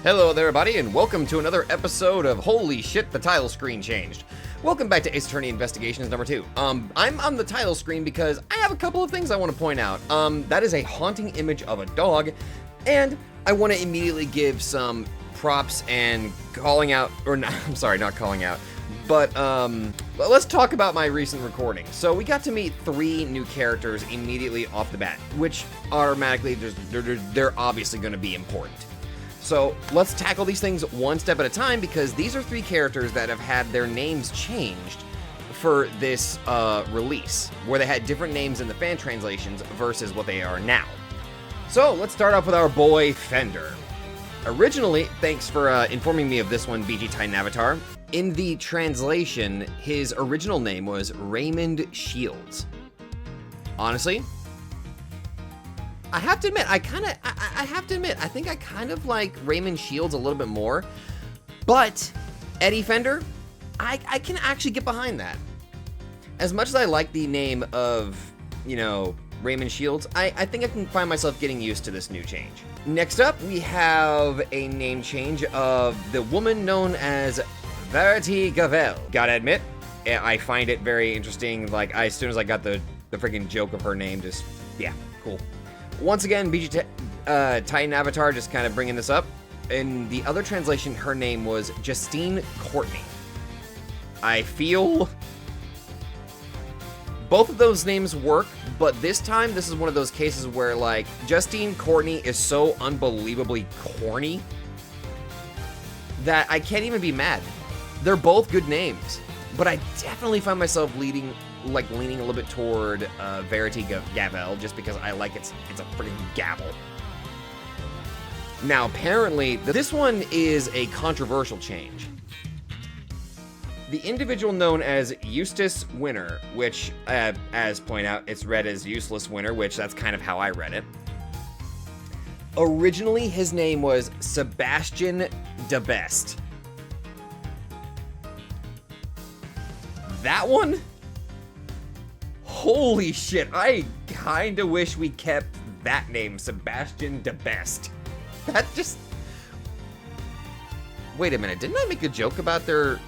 Hello there, everybody, and welcome to another episode of Holy Shit, the title screen changed. Welcome back to Ace Attorney Investigations number 2. I'm on the title screen because I have a couple of things I want to point out. That is a haunting image of a dog, and I want to immediately give some props and calling out, or not, I'm sorry, not calling out, but let's talk about my recent recording. So we got to meet 3 new characters immediately off the bat, which automatically, they're obviously going to be important. So let's tackle these things one step at a time, because these are 3 characters that have had their names changed for this release, where they had different names in the fan translations versus what they are now. So let's start off with our boy Fender. Originally, thanks for informing me of this one, BG Titan Avatar. In the translation, his original name was Raymond Shields. Honestly, I have to admit, I think I kind of like Raymond Shields a little bit more, but Eddie Fender, I can actually get behind that. As much as I like the name of, Raymond Shields, I think I can find myself getting used to this new change. Next up, we have a name change of the woman known as Verity Gavel. Gotta admit, I find it very interesting. Like, as soon as I got the freaking joke of her name, just, yeah, cool. Once again, BG Titan Avatar just kind of bringing this up. In the other translation, her name was Justine Courtney. I feel both of those names work, but this time, this is one of those cases where, like, Justine Courtney is so unbelievably corny that I can't even be mad. They're both good names, but I definitely find myself leaning a little bit toward Verity Gavel, just because I like it's a freaking gavel. Now, apparently, this one is a controversial change. The individual known as Eustace Winner, which, as pointed out, it's read as Useless Winner, which that's kind of how I read it. Originally, his name was Sebastian DeBest. That one? Holy shit, I kinda wish we kept that name, Sebastian DeBest. That just... Wait a minute, didn't I make a joke about their...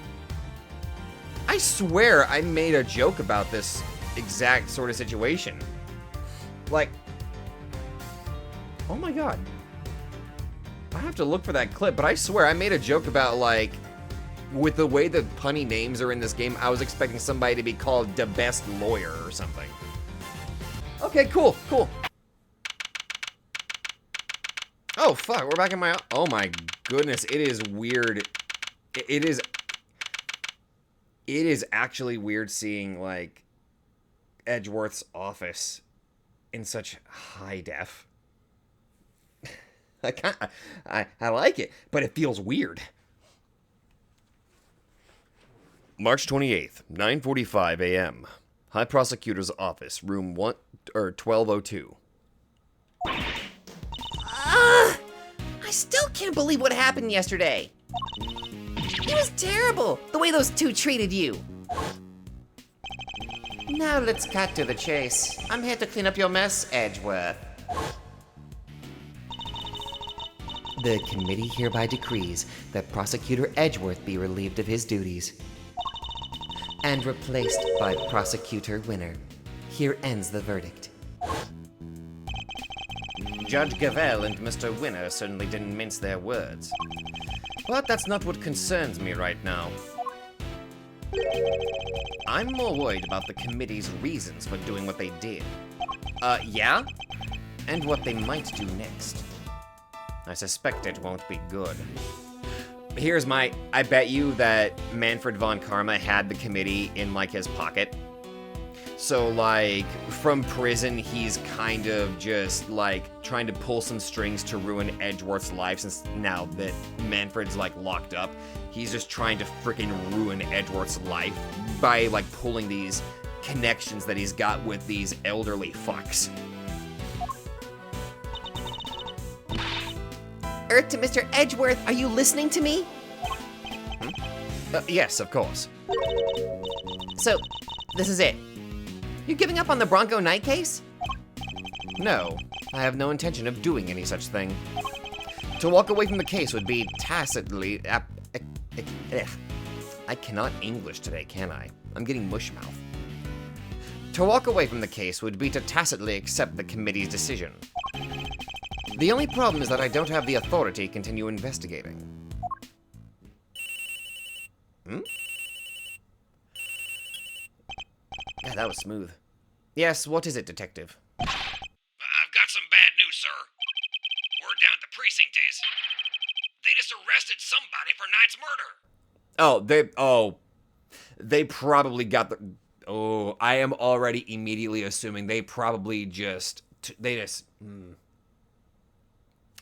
I swear I made a joke about this exact sort of situation. Like... Oh my god. I have to look for that clip, but I swear I made a joke about, like... With the way the punny names are in this game, I was expecting somebody to be called the best lawyer or something. Okay, cool. Oh, fuck, we're back in my... Oh my goodness, it is weird. It is actually weird seeing, like, Edgeworth's office in such high def. I like it, but it feels weird. March 28th, 9:45 a.m. High Prosecutor's Office, room 1202. I still can't believe what happened yesterday. It was terrible, the way those 2 treated you. Now let's cut to the chase. I'm here to clean up your mess, Edgeworth. The committee hereby decrees that Prosecutor Edgeworth be relieved of his duties and replaced by Prosecutor Winner. Here ends the verdict. Judge Gavel and Mr. Winner certainly didn't mince their words. But that's not what concerns me right now. I'm more worried about the committee's reasons for doing what they did. Yeah? And what they might do next. I suspect it won't be good. Here's my... I bet you that Manfred von Karma had the committee in, like, his pocket. So, like, from prison, he's kind of just, like, trying to pull some strings to ruin Edgeworth's life, since now that Manfred's, like, locked up. He's just trying to freaking ruin Edgeworth's life by, like, pulling these connections that he's got with these elderly fucks. Earth to Mr. Edgeworth, are you listening to me? Yes, of course. So, this is it. You giving up on the Bronco Knight case? No, I have no intention of doing any such thing. To walk away from the case would be tacitly... I cannot English today, can I? I'm getting mush mouth. To walk away from the case would be to tacitly accept the committee's decision. The only problem is that I don't have the authority to continue investigating. Yeah, that was smooth. Yes, what is it, Detective? I've got some bad news, sir. Word down at the precinct is they just arrested somebody for Knight's murder. They probably got the... Oh, I am already immediately assuming they probably just...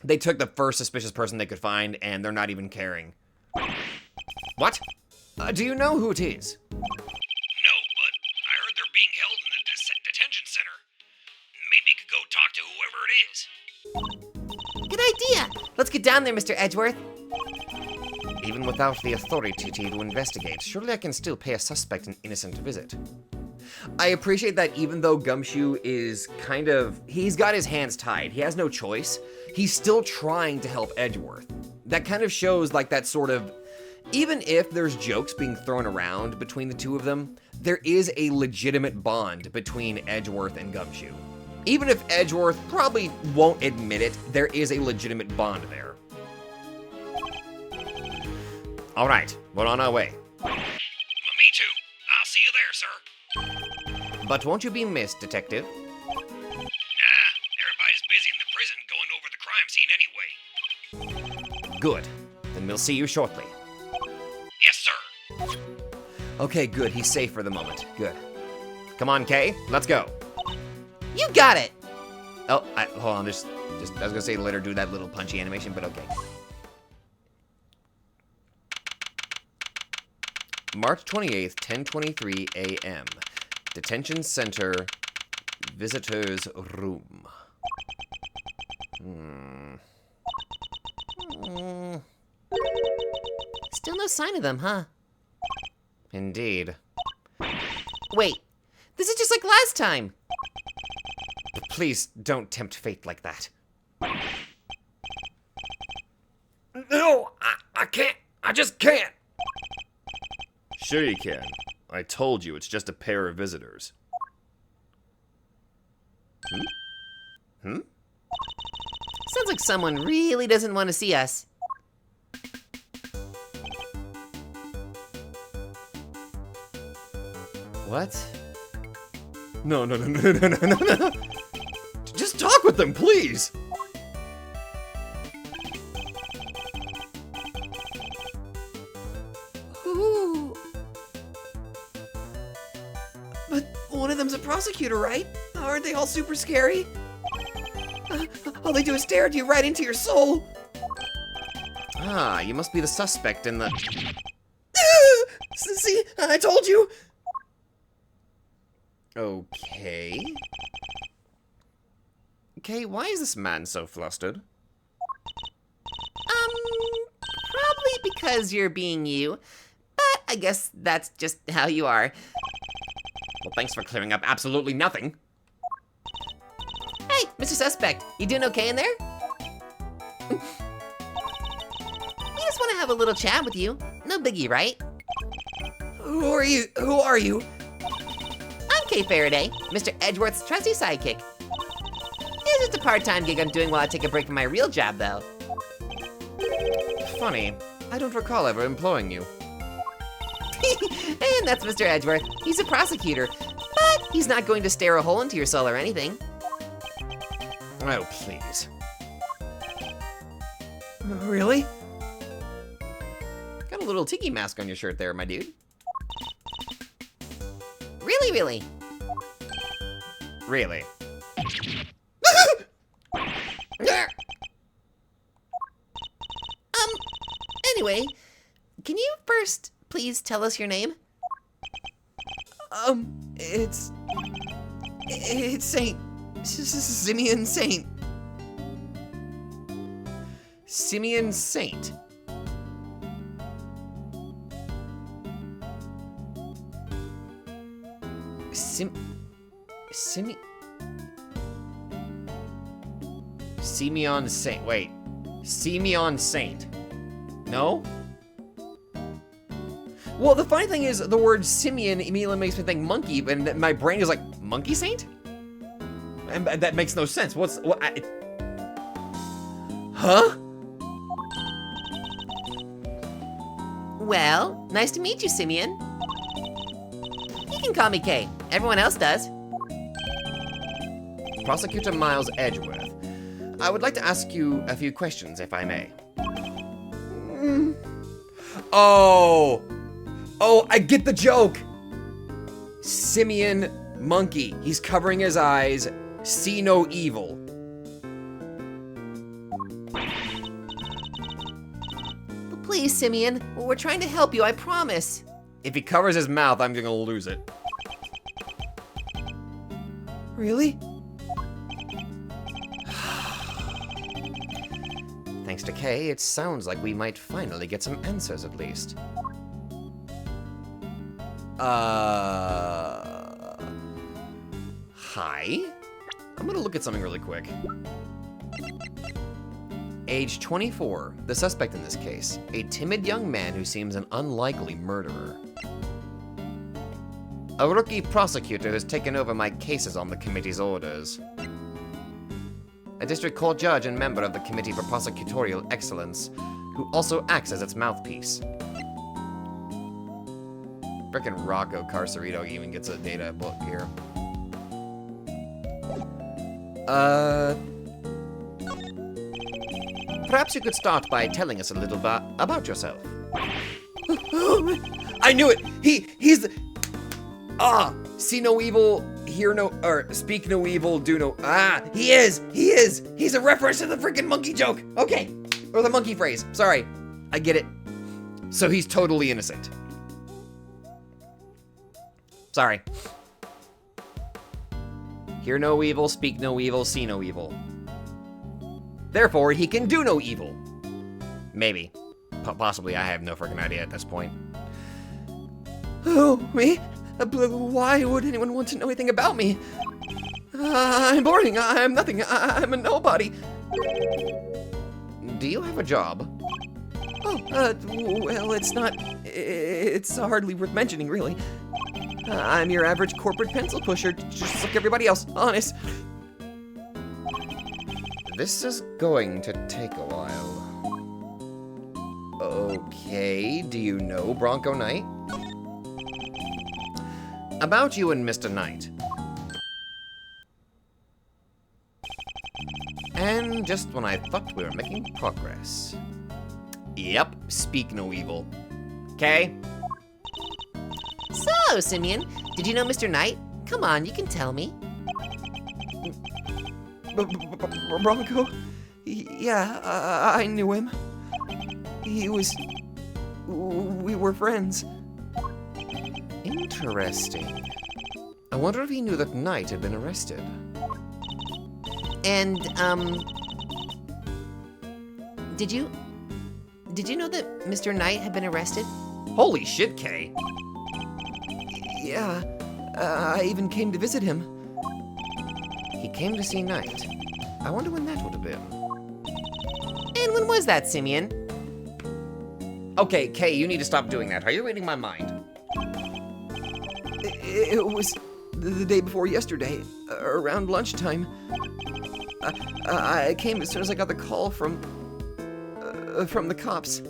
They took the first suspicious person they could find, and they're not even caring. What? Do you know who it is? No, but I heard they're being held in the detention center. Maybe you could go talk to whoever it is. Good idea! Let's get down there, Mr. Edgeworth. Even without the authority to investigate, surely I can still pay a suspect an innocent visit. I appreciate that even though Gumshoe is kind of... He's got his hands tied. He has no choice. He's still trying to help Edgeworth. That kind of shows like that sort of... Even if there's jokes being thrown around between the two of them, there is a legitimate bond between Edgeworth and Gumshoe. Even if Edgeworth probably won't admit it, there is a legitimate bond there. All right, we're on our way. Me too. I'll see you there, sir. But won't you be missed, Detective? Nah, everybody's busy in the prison going over the crime scene anyway. Good. Then we'll see you shortly. Yes, sir. Okay, good. He's safe for the moment. Good. Come on, Kay. Let's go. You got it! Oh, hold on. Just I was gonna say let her do that little punchy animation, but okay. March 28th, 10:23 a.m. Detention Center, Visitors Room. Still no sign of them, huh? Indeed. Wait, this is just like last time. Please don't tempt fate like that. No, I can't. I just can't. Sure you can. I told you, it's just a pair of visitors. Sounds like someone really doesn't want to see us. What? No. Just talk with them, please! Ooh. But one of them's a prosecutor, right? Aren't they all super scary? All they do is stare at you right into your soul. Ah, you must be the suspect in the... See, I told you. Okay. Okay, why is this man so flustered? Probably because you're being you. But I guess that's just how you are. Well, thanks for clearing up absolutely nothing. Hey, Mr. Suspect, you doing okay in there? We just want to have a little chat with you. No biggie, right? Who are you? I'm Kay Faraday, Mr. Edgeworth's trusty sidekick. It's just a part-time gig I'm doing while I take a break from my real job, though. Funny, I don't recall ever employing you. And that's Mr. Edgeworth. He's a prosecutor, but he's not going to stare a hole into your soul or anything. Oh, please. Really? Got a little tiki mask on your shirt there, my dude. Really? Really? Anyway, can you first please tell us your name? It's Simeon Saint. Simeon Saint. Simeon Saint. Wait. Simeon Saint. No? Well, the funny thing is, the word Simeon immediately makes me think monkey, and my brain is like, monkey saint? And that makes no sense. Huh? Well, nice to meet you, Simeon. You can call me Kay. Everyone else does. Prosecutor Miles Edgeworth, I would like to ask you a few questions, if I may. Oh, I get the joke. Simeon Monkey. He's covering his eyes. See no evil. Please, Simeon, we're trying to help you, I promise. If he covers his mouth, I'm gonna lose it. Really? Thanks to Kay, it sounds like we might finally get some answers at least. Hi? I'm gonna look at something really quick. Age 24, the suspect in this case, a timid young man who seems an unlikely murderer. A rookie prosecutor who's taken over my cases on the committee's orders. A district court judge and member of the Committee for Prosecutorial Excellence, who also acts as its mouthpiece. Frickin' Rocco Carcerito even gets a data book here. Perhaps you could start by telling us a little bit about yourself. I knew it! He's the... see no evil, hear no, or speak no evil, do no, he is! He's a reference to the freaking monkey joke! Okay, or the monkey phrase, sorry, I get it. So he's totally innocent. Sorry. Hear no evil, speak no evil, see no evil. Therefore, he can do no evil. Maybe. Possibly, I have no freaking idea at this point. Oh, me? Why would anyone want to know anything about me? I'm boring, I'm nothing, I'm a nobody. Do you have a job? Oh, well, it's hardly worth mentioning, really. I'm your average corporate pencil pusher, just like everybody else, honest. This is going to take a while. Okay, do you know Bronco Knight? About you and Mr. Knight. And just when I thought we were making progress. Yep, speak no evil. Okay? So, Simeon, did you know Mr. Knight? Come on, you can tell me. Bronco? Yeah, I knew him. We were friends. Interesting. I wonder if he knew that Knight had been arrested. And, did you know that Mr. Knight had been arrested? Holy shit, Kay. Yeah, I even came to visit him. He came to see Knight. I wonder when that would have been. And when was that, Simeon? Okay, Kay, you need to stop doing that. Are you reading my mind? It was the day before yesterday, around lunchtime. I came as soon as I got the call from the cops.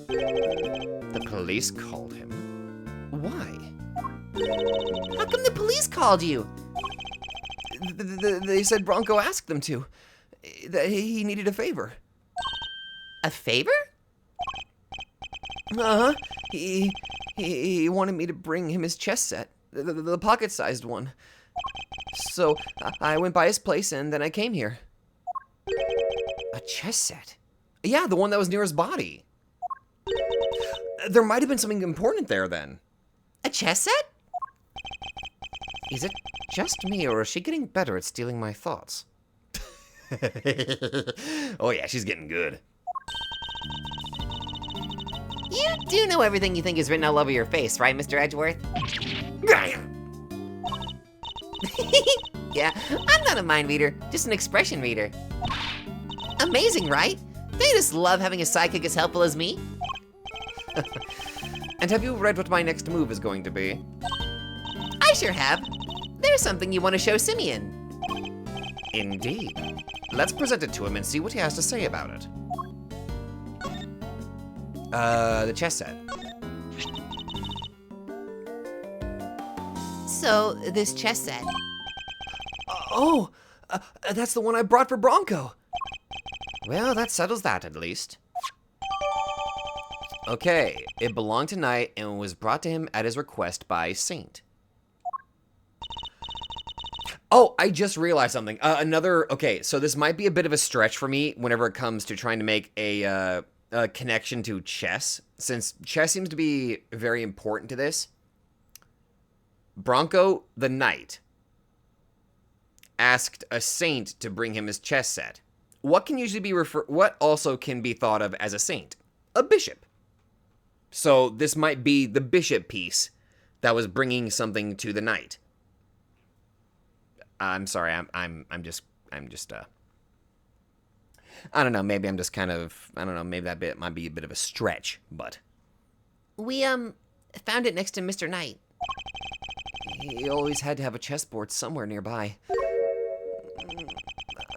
The police called him? Why? How come the police called you? They said Bronco asked them to. That he needed a favor. A favor? Uh-huh. He wanted me to bring him his chess set, the pocket-sized one. So I went by his place and then I came here. A chess set? Yeah, the one that was near his body. There might have been something important there then. A chess set? Is it just me, or is she getting better at stealing my thoughts? Oh yeah, she's getting good. You do know everything you think is written all over your face, right, Mr. Edgeworth? Yeah, I'm not a mind reader, just an expression reader. Amazing, right? They just love having a sidekick as helpful as me. And have you read what my next move is going to be? I sure have. There's something you want to show Simeon. Indeed. Let's present it to him and see what he has to say about it. The chess set. So, this chess set. Oh, that's the one I brought for Bronco. Well, that settles that at least. Okay, it belonged to Knight and was brought to him at his request by Saint. Oh, I just realized something. Okay, so this might be a bit of a stretch for me whenever it comes to trying to make a connection to chess, since chess seems to be very important to this. Bronco the Knight asked a saint to bring him his chess set. What can usually be what also can be thought of as a saint? A bishop. So this might be the bishop piece that was bringing something to the knight. I'm sorry. I'm just I don't know, maybe I'm just kind of, I don't know, maybe that bit might be a bit of a stretch, but We, found it next to Mr. Knight. He always had to have a chessboard somewhere nearby.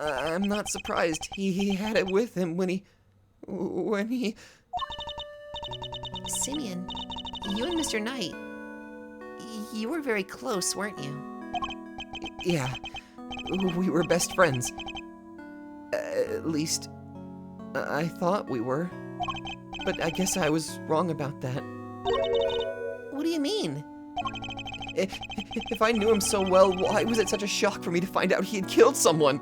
I'm not surprised. He had it with him when he... Simeon, you and Mr. Knight, you were very close, weren't you? Yeah, we were best friends. At least, I thought we were. But I guess I was wrong about that. What do you mean? If I knew him so well, why was it such a shock for me to find out he had killed someone?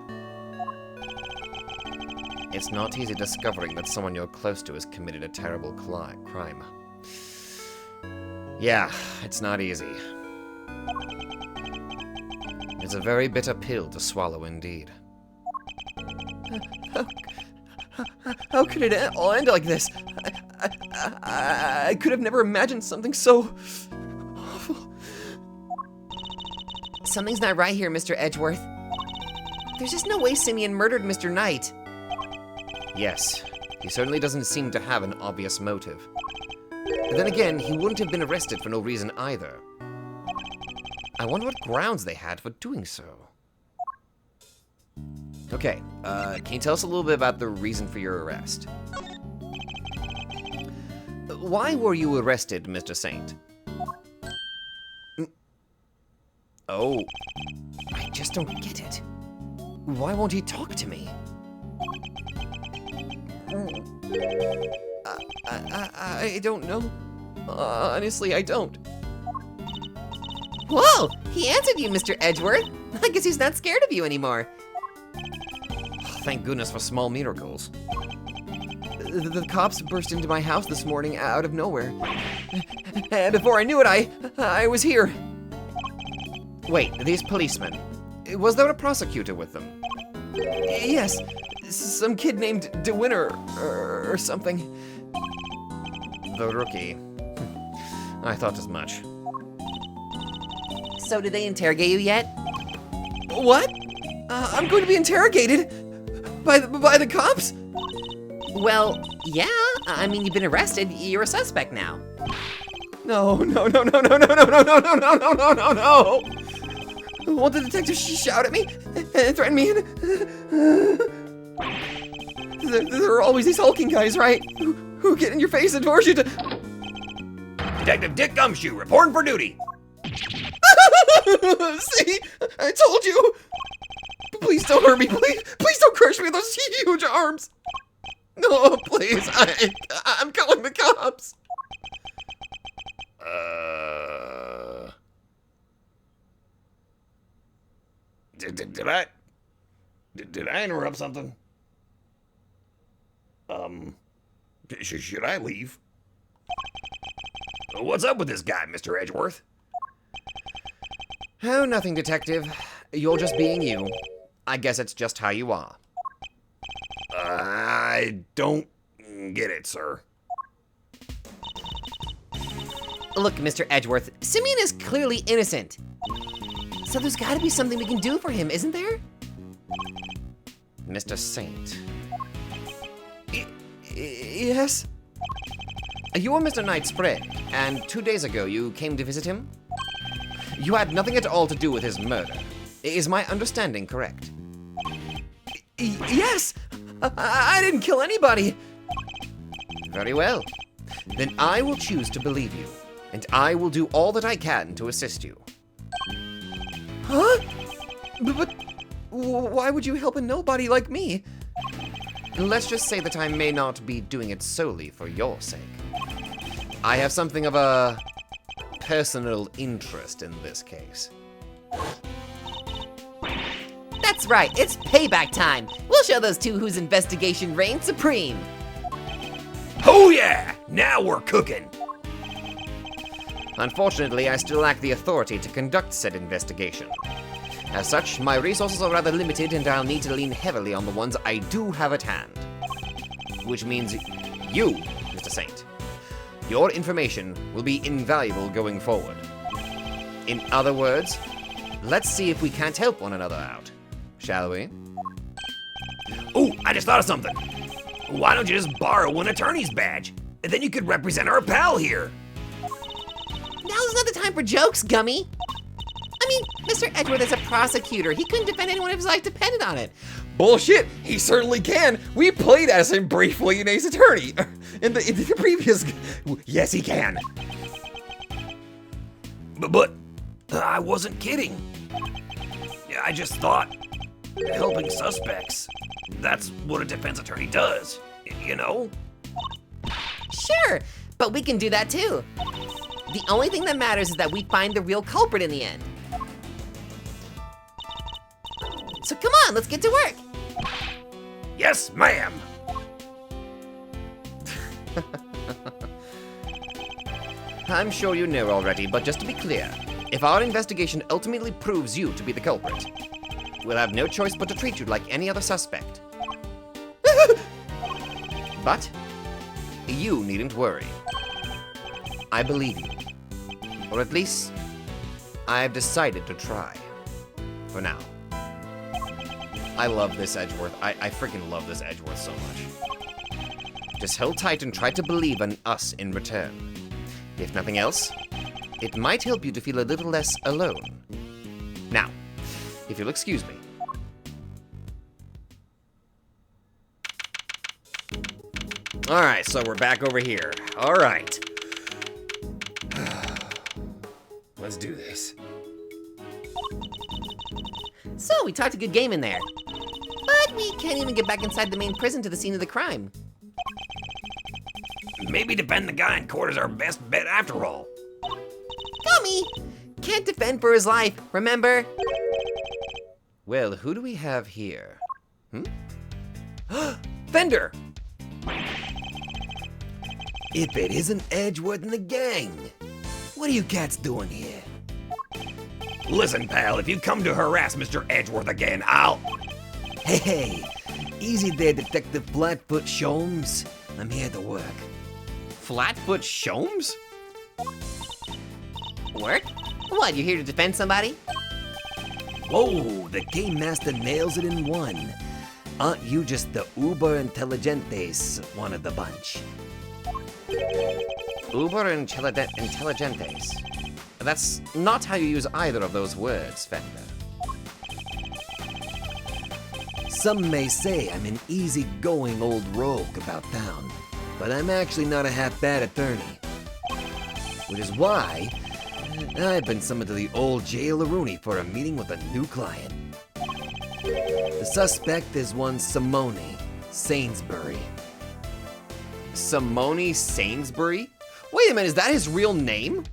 it's not easy discovering that someone you're close to has committed a terrible crime. Yeah, it's not easy. It's a very bitter pill to swallow indeed. How could it all end like this? I could have never imagined something so awful. Something's not right here, Mr. Edgeworth. There's just no way Simeon murdered Mr. Knight. Yes, he certainly doesn't seem to have an obvious motive. But then again, he wouldn't have been arrested for no reason either. I wonder what grounds they had for doing so. Okay, can you tell us a little bit about the reason for your arrest? Why were you arrested, Mr. Saint? Oh, I just don't get it. Why won't he talk to me? I don't know. Honestly, I don't. Whoa! He answered you, Mr. Edgeworth. I guess he's not scared of you anymore. Thank goodness for small miracles. The cops burst into my house this morning out of nowhere. And before I knew it, I was here. Wait, these policemen. Was there a prosecutor with them? Yes, some kid named DeWinter or something. The rookie. I thought as much. So did they interrogate you yet? What? I'm going to be interrogated by the cops? Well, yeah. I mean, you've been arrested. You're a suspect now. No. Won't the detective shout at me and threaten me? There are always these hulking guys, right? Who get in your face and force you to... Detective Dick Gumshoe, reporting for duty. See? I told you! Please don't hurt me, please don't crush me with those huge arms! No, please, I'm calling the cops! Did I interrupt something? Should I leave? What's up with this guy, Mr. Edgeworth? Oh, nothing, detective. You're just being you. I guess it's just how you are. I don't get it, sir. Look, Mr. Edgeworth, Simeon is clearly innocent. So there's gotta be something we can do for him, isn't there? Mr. Saint. Yes? You were Mr. Knight's friend, and 2 days ago you came to visit him? You had nothing at all to do with his murder. Is my understanding correct? Yes! I didn't kill anybody! Very well. Then I will choose to believe you, and I will do all that I can to assist you. Huh? But why would you help a nobody like me? Let's just say that I may not be doing it solely for your sake. I have something of a personal interest in this case. That's right, it's payback time. We'll show those two whose investigation reigns supreme. Oh yeah! Now we're cooking! Unfortunately, I still lack the authority to conduct said investigation. As such, my resources are rather limited and I'll need to lean heavily on the ones I do have at hand. Which means you, Mr. Saint. Your information will be invaluable going forward. In other words, let's see if we can't help one another out, shall we? Oh, I just thought of something. Why don't you just borrow an attorney's badge? And then you could represent our pal here. Now's not the time for jokes, Gummy. I mean, Mr. Edgeworth is a prosecutor. He couldn't defend anyone if his life depended on it. Bullshit! He certainly can! We played as him briefly in Ace Attorney! In the previous... Yes, he can. But I wasn't kidding. I just thought helping suspects, that's what a defense attorney does, you know? Sure, but we can do that too. The only thing that matters is that we find the real culprit in the end. So come on, let's get to work. Yes, ma'am. I'm sure you know already, but just to be clear, if our investigation ultimately proves you to be the culprit, we'll have no choice but to treat you like any other suspect. But you needn't worry. I believe you. Or at least, I've decided to try. For now. I love this Edgeworth. I freaking love this Edgeworth so much. Just hold tight and try to believe in us in return. If nothing else, it might help you to feel a little less alone. Now, if you'll excuse me. Alright, so we're back over here. Alright. Let's do this. So we talked a good game in there. But we can't even get back inside the main prison to the scene of the crime. Maybe defend the guy in court is our best bet after all. Gummy! Can't defend for his life, remember? Well, who do we have here? Fender! If it isn't Edgeworth and the gang, what are you cats doing here? Listen, pal, if you come to harass Mr. Edgeworth again, I'll... Hey, easy there, Detective Flatfoot Sholmes. I'm here to work. Flatfoot Sholmes? Work? What, you're here to defend somebody? Whoa, the game master nails it in one. Aren't you just the uber intelligentes one of the bunch? Uber intelligentes. That's not how you use either of those words, Fender. Some may say I'm an easygoing old rogue about town, but I'm actually not a half-bad attorney. Which is why I've been summoned to the old jail Rooney for a meeting with a new client. The suspect is one Simone Sainsbury. Simone Sainsbury? Wait a minute, is that his real name?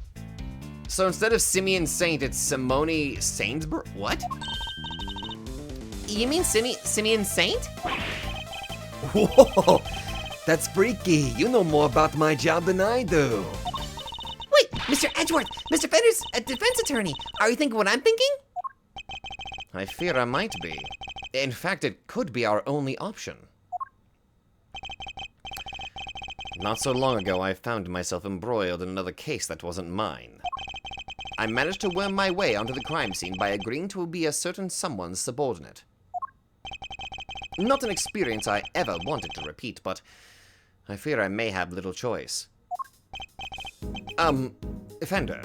So instead of Simeon Saint, it's Simone Sainsbury? What? You mean Simeon Saint? Whoa, that's freaky. You know more about my job than I do. Wait, Mr. Edgeworth, Mr. Fender's a defense attorney. Are you thinking what I'm thinking? I fear I might be. In fact, it could be our only option. Not so long ago, I found myself embroiled in another case that wasn't mine. I managed to worm my way onto the crime scene by agreeing to be a certain someone's subordinate. Not an experience I ever wanted to repeat, but I fear I may have little choice. Fender,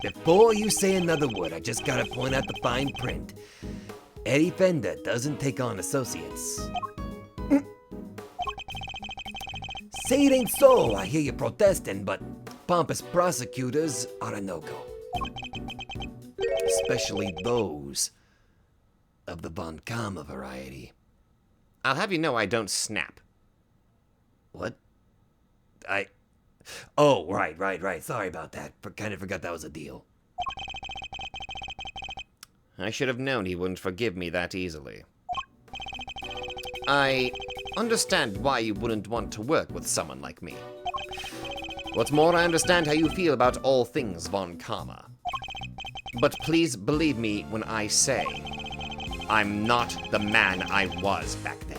Before you say another word, I just gotta point out the fine print. Eddie Fender doesn't take on associates. Say it ain't so, I hear you protesting, but pompous prosecutors are a no-go. Especially those of the Von Kama variety. I'll have you know I don't snap. What? Oh, right. Sorry about that. Kinda forgot that was a deal. I should have known he wouldn't forgive me that easily. I understand why you wouldn't want to work with someone like me. What's more, I understand how you feel about all things Von Kama. But please believe me when I say, I'm not the man I was back then.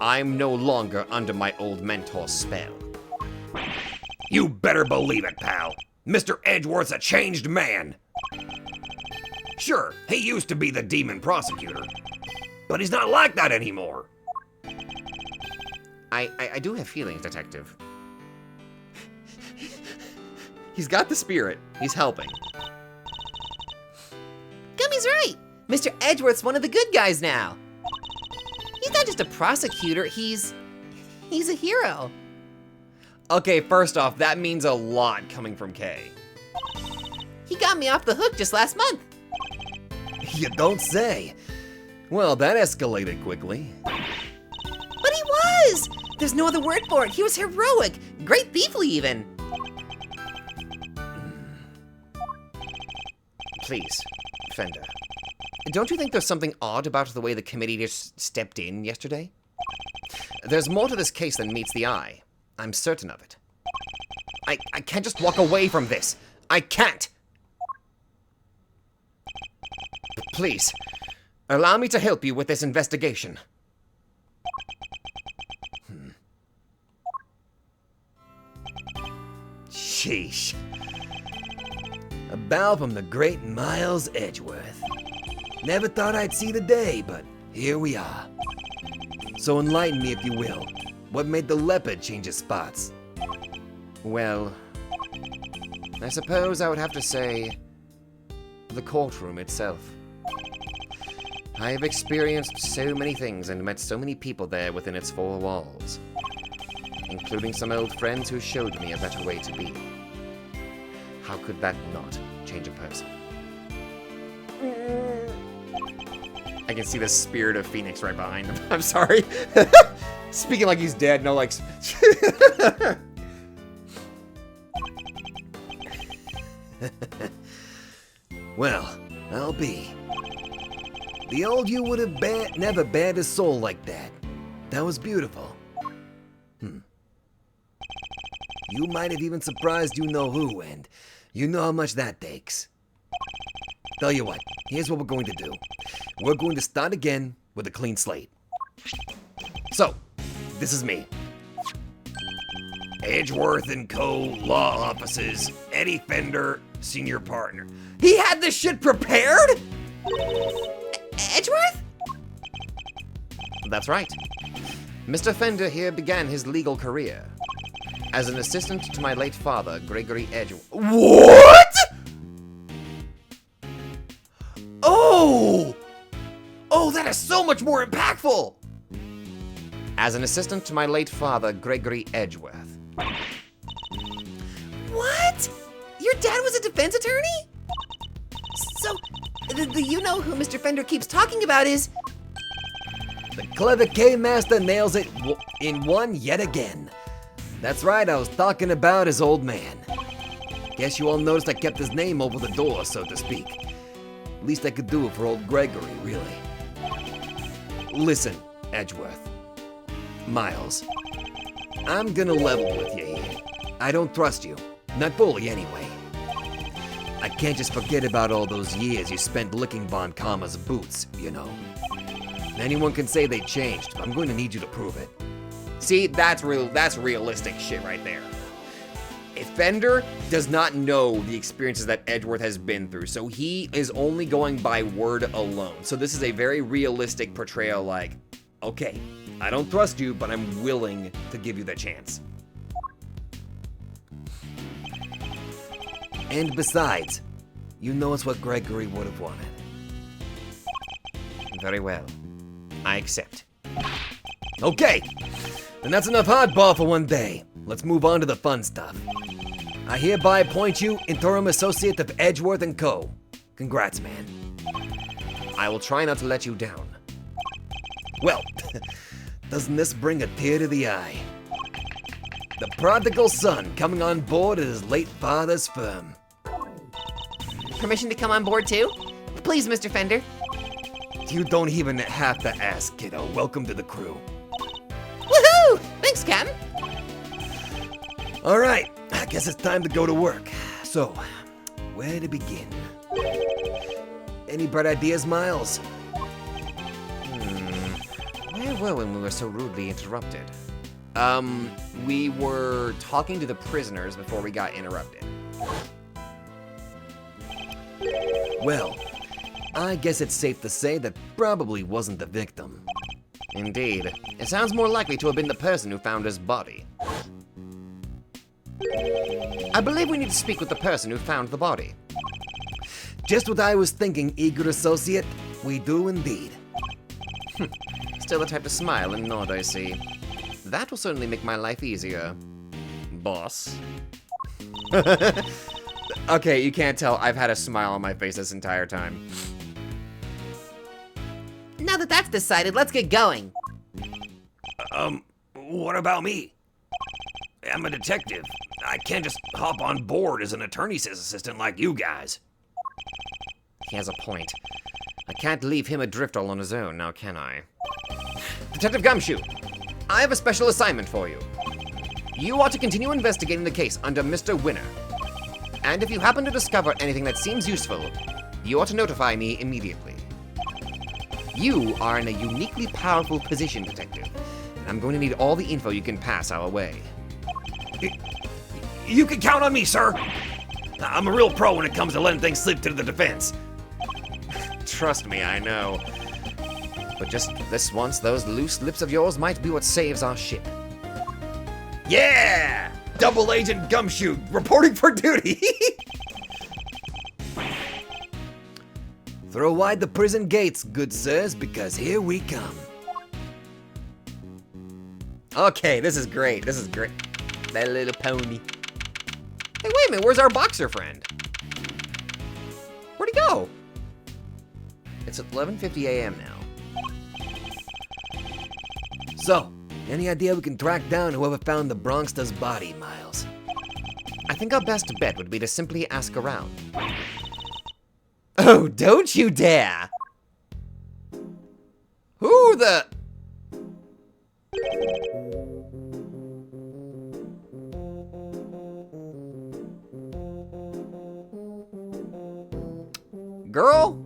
I'm no longer under my old mentor's spell. You better believe it, pal. Mr. Edgeworth's a changed man. Sure, he used to be the demon prosecutor, but he's not like that anymore. I do have feelings, Detective. He's got the spirit. He's helping. Gummy's right. Mr. Edgeworth's one of the good guys now. He's not just a prosecutor, he's a hero. Okay, first off, that means a lot coming from Kay. He got me off the hook just last month. You don't say. Well, that escalated quickly. But he was! There's no other word for it. He was heroic. Great thiefly, even. Please, Fender. Don't you think there's something odd about the way the committee just stepped in yesterday? There's more to this case than meets the eye. I'm certain of it. I can't just walk away from this. I can't! Please, allow me to help you with this investigation. Sheesh. A bow from the great Miles Edgeworth. Never thought I'd see the day, but here we are. So enlighten me, if you will. What made the leopard change his spots? Well, I suppose I would have to say the courtroom itself. I have experienced so many things and met so many people there within its four walls, including some old friends who showed me a better way to be. How could that not change a person? I can see the spirit of Phoenix right behind him. I'm sorry. Speaking like he's dead, no, like... Well, I'll be. The old you would have never bared a soul like that. That was beautiful. You might have even surprised you-know-who, and you know how much that takes. Tell you what, here's what we're going to do. We're going to start again with a clean slate. So, this is me. Edgeworth & Co. Law Offices, Eddie Fender, Senior Partner. He had this shit prepared? Edgeworth? That's right. Mr. Fender here began his legal career as an assistant to my late father, Gregory Edgeworth. What?! Oh! Oh, that is so much more impactful! As an assistant to my late father, Gregory Edgeworth. What? Your dad was a defense attorney? So, the you-know-who Mr. Fender keeps talking about is... The clever K-Master nails it in one yet again. That's right, I was talking about his old man. Guess you all noticed I kept his name over the door, so to speak. Least I could do it for old Gregory, really. Listen, Edgeworth. Miles. I'm gonna level with you here. I don't trust you. Not fully, anyway. I can't just forget about all those years you spent licking Von Kama's boots, you know. Anyone can say they changed, but I'm going to need you to prove it. See, that's realistic shit right there. Fender does not know the experiences that Edgeworth has been through, so he is only going by word alone. So this is a very realistic portrayal, like, okay, I don't trust you, but I'm willing to give you the chance. And besides, you know it's what Gregory would have wanted. Very well. I accept. Okay, then that's enough hardball for one day. Let's move on to the fun stuff. I hereby appoint you Interim Associate of Edgeworth & Co. Congrats, man. I will try not to let you down. Well, doesn't this bring a tear to the eye? The prodigal son coming on board at his late father's firm. Permission to come on board too? Please, Mr. Fender. You don't even have to ask, kiddo. Welcome to the crew. Woohoo! Thanks, Captain. All right, I guess it's time to go to work. So, where to begin? Any bright ideas, Miles? Where were we when we were so rudely interrupted? We were talking to the prisoners before we got interrupted. Well, I guess it's safe to say that probably wasn't the victim. Indeed. It sounds more likely to have been the person who found his body. I believe we need to speak with the person who found the body. Just what I was thinking, eager associate. We do indeed. Still the type to smile and nod, I see. That will certainly make my life easier. Boss. Okay, you can't tell. I've had a smile on my face this entire time. Now that that's decided, let's get going. What about me? I'm a detective. I can't just hop on board as an attorney's assistant like you guys. He has a point. I can't leave him adrift all on his own, now can I? Detective Gumshoe, I have a special assignment for you. You ought to continue investigating the case under Mr. Winner. And if you happen to discover anything that seems useful, you ought to notify me immediately. You are in a uniquely powerful position, Detective. And I'm going to need all the info you can pass our way. You can count on me, sir. I'm a real pro when it comes to letting things slip to the defense. Trust me, I know. But just this once, those loose lips of yours might be what saves our ship. Yeah! Double Agent Gumshoe reporting for duty. Throw wide the prison gates, good sirs, because here we come. Okay, this is great. This is great. That little pony. Hey, wait a minute. Where's our boxer friend? Where'd he go? It's 11:50 a.m. now. So, any idea we can track down whoever found the Bronxter's body, Miles? I think our best bet would be to simply ask around. Oh, don't you dare! Who the... Girl?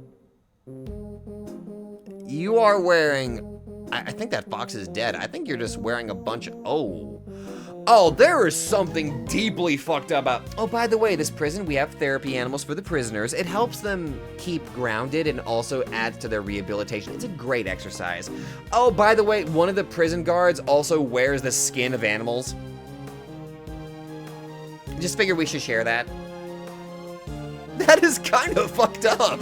You are wearing... I think that fox is dead. I think you're just wearing a bunch of... Oh, there is something deeply fucked up about... Oh, by the way, this prison, we have therapy animals for the prisoners. It helps them keep grounded and also adds to their rehabilitation. It's a great exercise. Oh, by the way, one of the prison guards also wears the skin of animals. Just figure we should share that. That is kind of fucked up.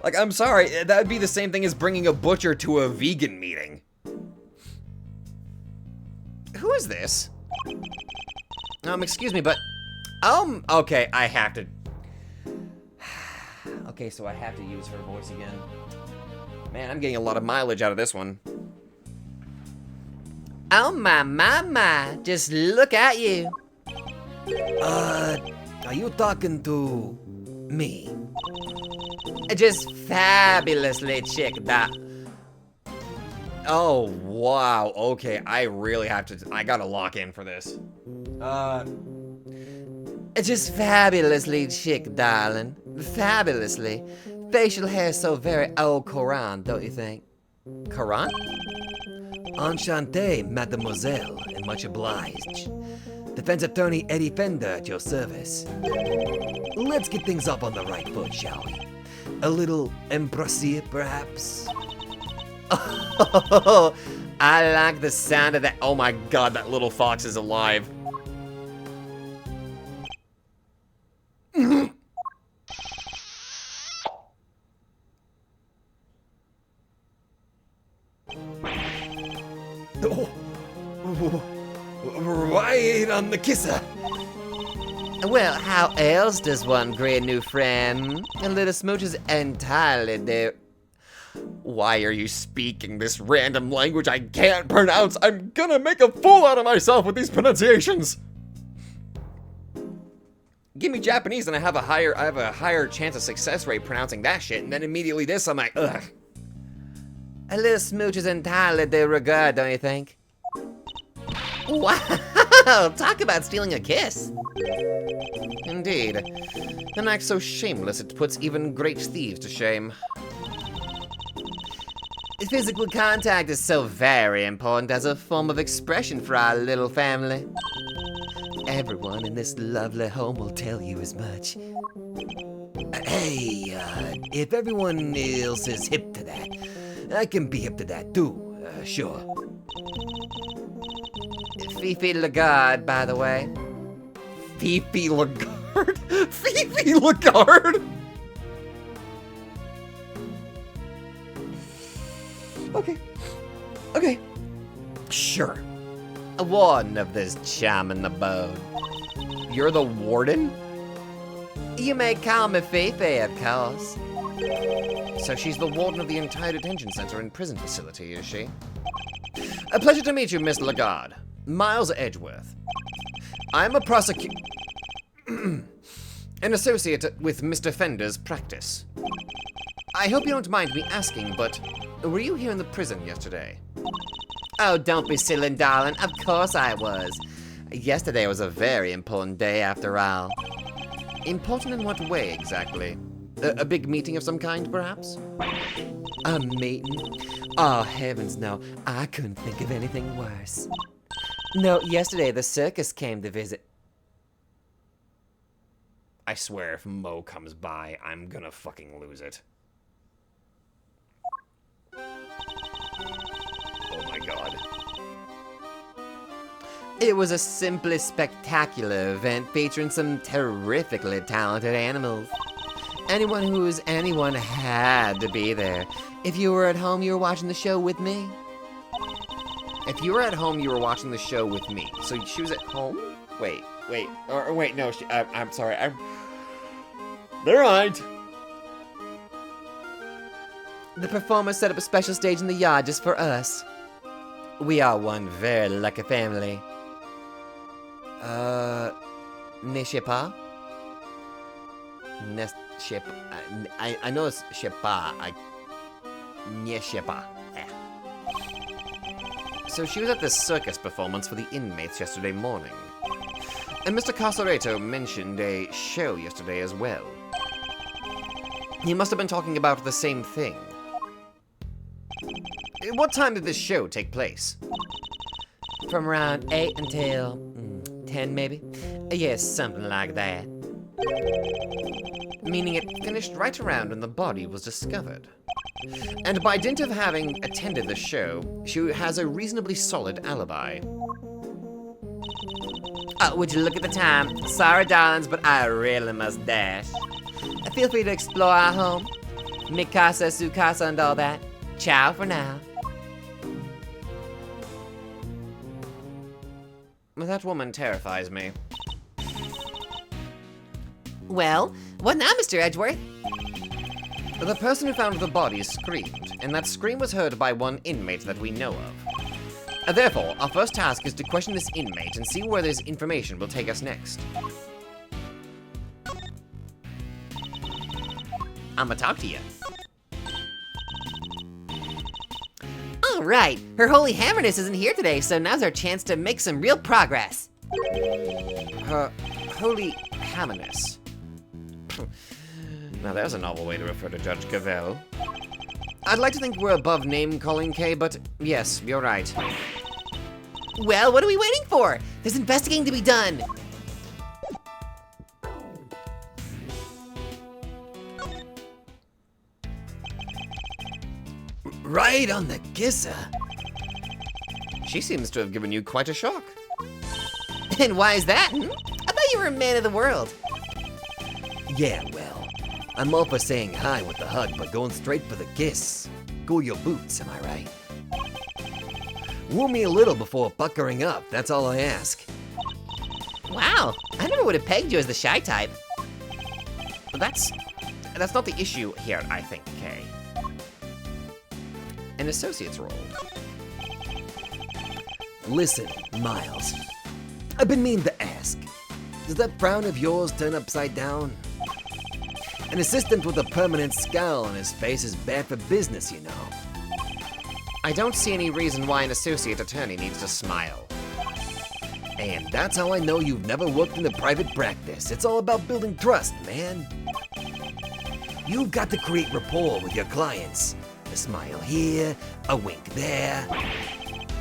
Like, I'm sorry, that would be the same thing as bringing a butcher to a vegan meeting. Who is this? Excuse me, but... okay, I have to... Okay, so I have to use her voice again. Man, I'm getting a lot of mileage out of this one. Oh my, just look at you. Are you talking to me? Just fabulously chick that. Oh, wow. Okay, I really have to... I gotta lock in for this. Just fabulously chic, darling. Fabulously. Facial hair so very old Quran, don't you think? Quran? Enchanté, mademoiselle, and much obliged. Defense Attorney Eddie Fender at your service. Let's get things up on the right foot, shall we? A little embrassier, perhaps? I like the sound of that. Oh my god, that little fox is alive. Right on the kisser. Well, how else does one greet a new friend? A little smooch is entirely there. Why are you speaking this random language I can't pronounce? I'm gonna make a fool out of myself with these pronunciations. Give me Japanese and I have a higher chance of success rate pronouncing that shit, and then immediately this I'm like, ugh. A little smooch is entirely de regard, don't you think? Wow, talk about stealing a kiss. Indeed. An act so shameless it puts even great thieves to shame. Physical contact is so very important as a form of expression for our little family. Everyone in this lovely home will tell you as much. Hey, if everyone else is hip to that, I can be hip to that too, sure. Fifi Lagarde, by the way. Fifi Lagarde? Fifi Lagarde? Okay. Sure. A warden of this charming abode. You're the warden? You may call me Fifi, of course. So she's the warden of the entire detention center and prison facility, is she? A pleasure to meet you, Miss Lagarde. Miles Edgeworth. I'm a prosecutor... an associate with Mr. Fender's practice. I hope you don't mind me asking, but were you here in the prison yesterday? Oh, don't be silly, darling. Of course I was. Yesterday was a very important day, after all. Important in what way, exactly? A big meeting of some kind, perhaps? A meeting? Oh, heavens no. I couldn't think of anything worse. No, yesterday the circus came to visit. I swear if Mo comes by, I'm gonna fucking lose it. Oh my god. It was a simply spectacular event featuring some terrifically talented animals. Anyone had to be there. If you were at home, you were watching the show with me. If you were at home, you were watching the show with me. So she was at home? Wait, no, I'm sorry, Never mind. The performers set up a special stage in the yard just for us. We are one very lucky family. Ne sais pas? Ne sais pas. I know it's sais pas. Ne sais pas. So she was at this circus performance for the inmates yesterday morning. And Mr. Carcereto mentioned a show yesterday as well. He must have been talking about the same thing. What time did this show take place? From around 8 until 10 maybe? Yes, something like that. Meaning it finished right around when the body was discovered. And by dint of having attended the show, she has a reasonably solid alibi. Would you look at the time? Sorry, darlings, but I really must dash. Feel free to explore our home. Mi casa, su casa, and all that. Ciao for now. That woman terrifies me. Well, what now, Mr. Edgeworth? The person who found the body screamed, and that scream was heard by one inmate that we know of. Therefore, our first task is to question this inmate and see where this information will take us next. I'ma talk to you. All right, Her Holy Hammerness isn't here today, so now's our chance to make some real progress. Her Holy Hammerness. Now there's a novel way to refer to Judge Cavell. I'd like to think we're above name-calling, Kay, but yes, you're right. Well, what are we waiting for? There's investigating to be done. Right on the kisser. She seems to have given you quite a shock. And why is that? I thought you were a man of the world. Yeah, well, I'm all for saying hi with the hug, but going straight for the kiss. Cool your boots, am I right? Woo me a little before puckering up, that's all I ask. Wow, I never would have pegged you as the shy type. That's not the issue here, I think, Kay. An associate's role. Listen, Miles. I've been meaning to ask. Does that frown of yours turn upside down? An assistant with a permanent scowl on his face is bad for business, you know. I don't see any reason why an associate attorney needs to smile. And that's how I know you've never worked in a private practice. It's all about building trust, man. You've got to create rapport with your clients. A smile here, a wink there.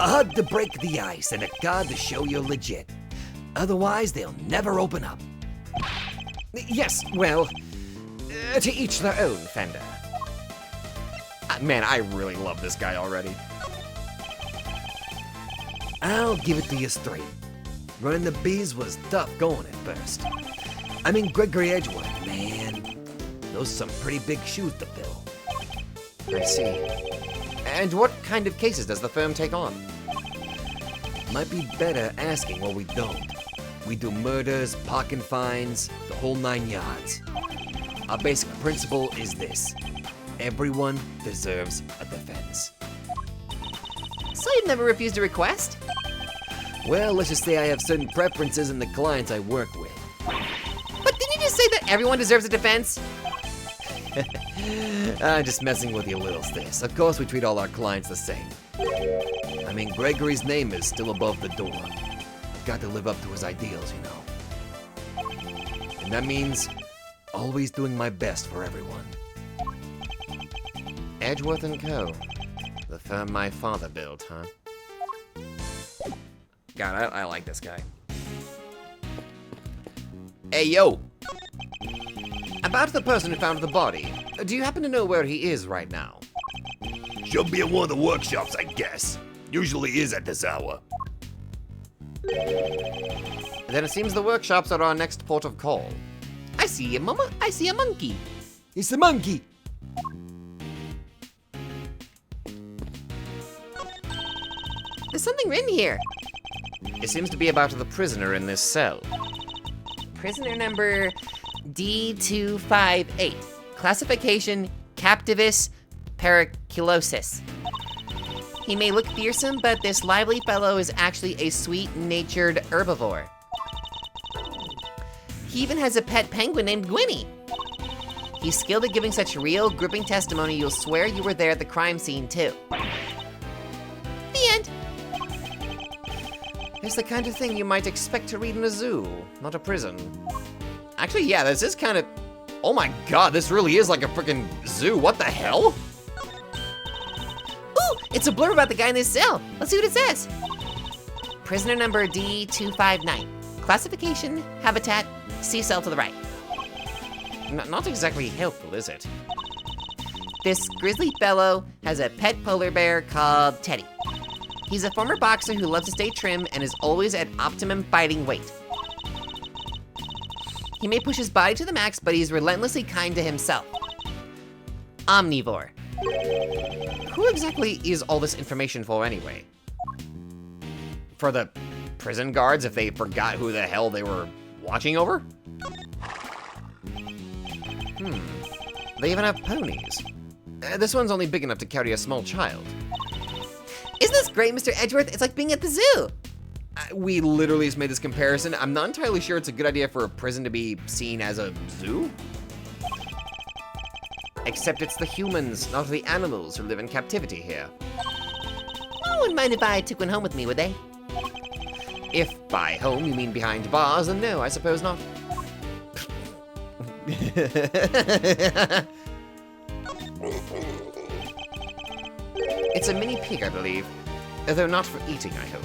A hug to break the ice, and a card to show you're legit. Otherwise, they'll never open up. Yes, well, to each their own, Fender. Man, I really love this guy already. I'll give it to you straight. Running the bees was tough going at first. I mean, Gregory Edgeworth, man. Those are some pretty big shoes to fill. I see. And what kind of cases does the firm take on? Might be better asking what we don't. We do murders, parking fines, the whole 9 yards. Our basic principle is this. Everyone deserves a defense. So you've never refused a request? Well, let's just say I have certain preferences in the clients I work with. But didn't you just say that everyone deserves a defense? I'm just messing with you a little, Stace. Of course we treat all our clients the same. I mean, Gregory's name is still above the door. Got to live up to his ideals, you know. And that means always doing my best for everyone. Edgeworth & Co. The firm my father built, huh? God, I like this guy. Hey, yo! About the person who found the body, do you happen to know where he is right now? Should be at one of the workshops, I guess. Usually is at this hour. Then it seems the workshops are our next port of call. I see a monkey. It's the monkey! There's something written here. It seems to be about the prisoner in this cell. Prisoner number D258. Classification, Captivus periculosis. He may look fearsome, but this lively fellow is actually a sweet-natured herbivore. He even has a pet penguin named Gwynny. He's skilled at giving such real, gripping testimony you'll swear you were there at the crime scene, too. The end. It's the kind of thing you might expect to read in a zoo, not a prison. Actually, yeah, this is kind of... Oh my god, this really is like a freaking zoo. What the hell? Ooh, it's a blurb about the guy in this cell. Let's see what it says. Prisoner number D259. Classification, habitat, C cell to the right. Not exactly helpful, is it? This grizzly fellow has a pet polar bear called Teddy. He's a former boxer who loves to stay trim and is always at optimum fighting weight. He may push his body to the max, but he's relentlessly kind to himself. Omnivore. Who exactly is all this information for anyway? For the prison guards if they forgot who the hell they were watching over? They even have ponies. This one's only big enough to carry a small child. Isn't this great, Mr. Edgeworth? It's like being at the zoo. We literally just made this comparison. I'm not entirely sure it's a good idea for a prison to be seen as a zoo. Except it's the humans, not the animals, who live in captivity here. I wouldn't mind if I took one home with me, would they? If by home you mean behind bars, then no, I suppose not. It's a mini pig, I believe. Though not for eating, I hope.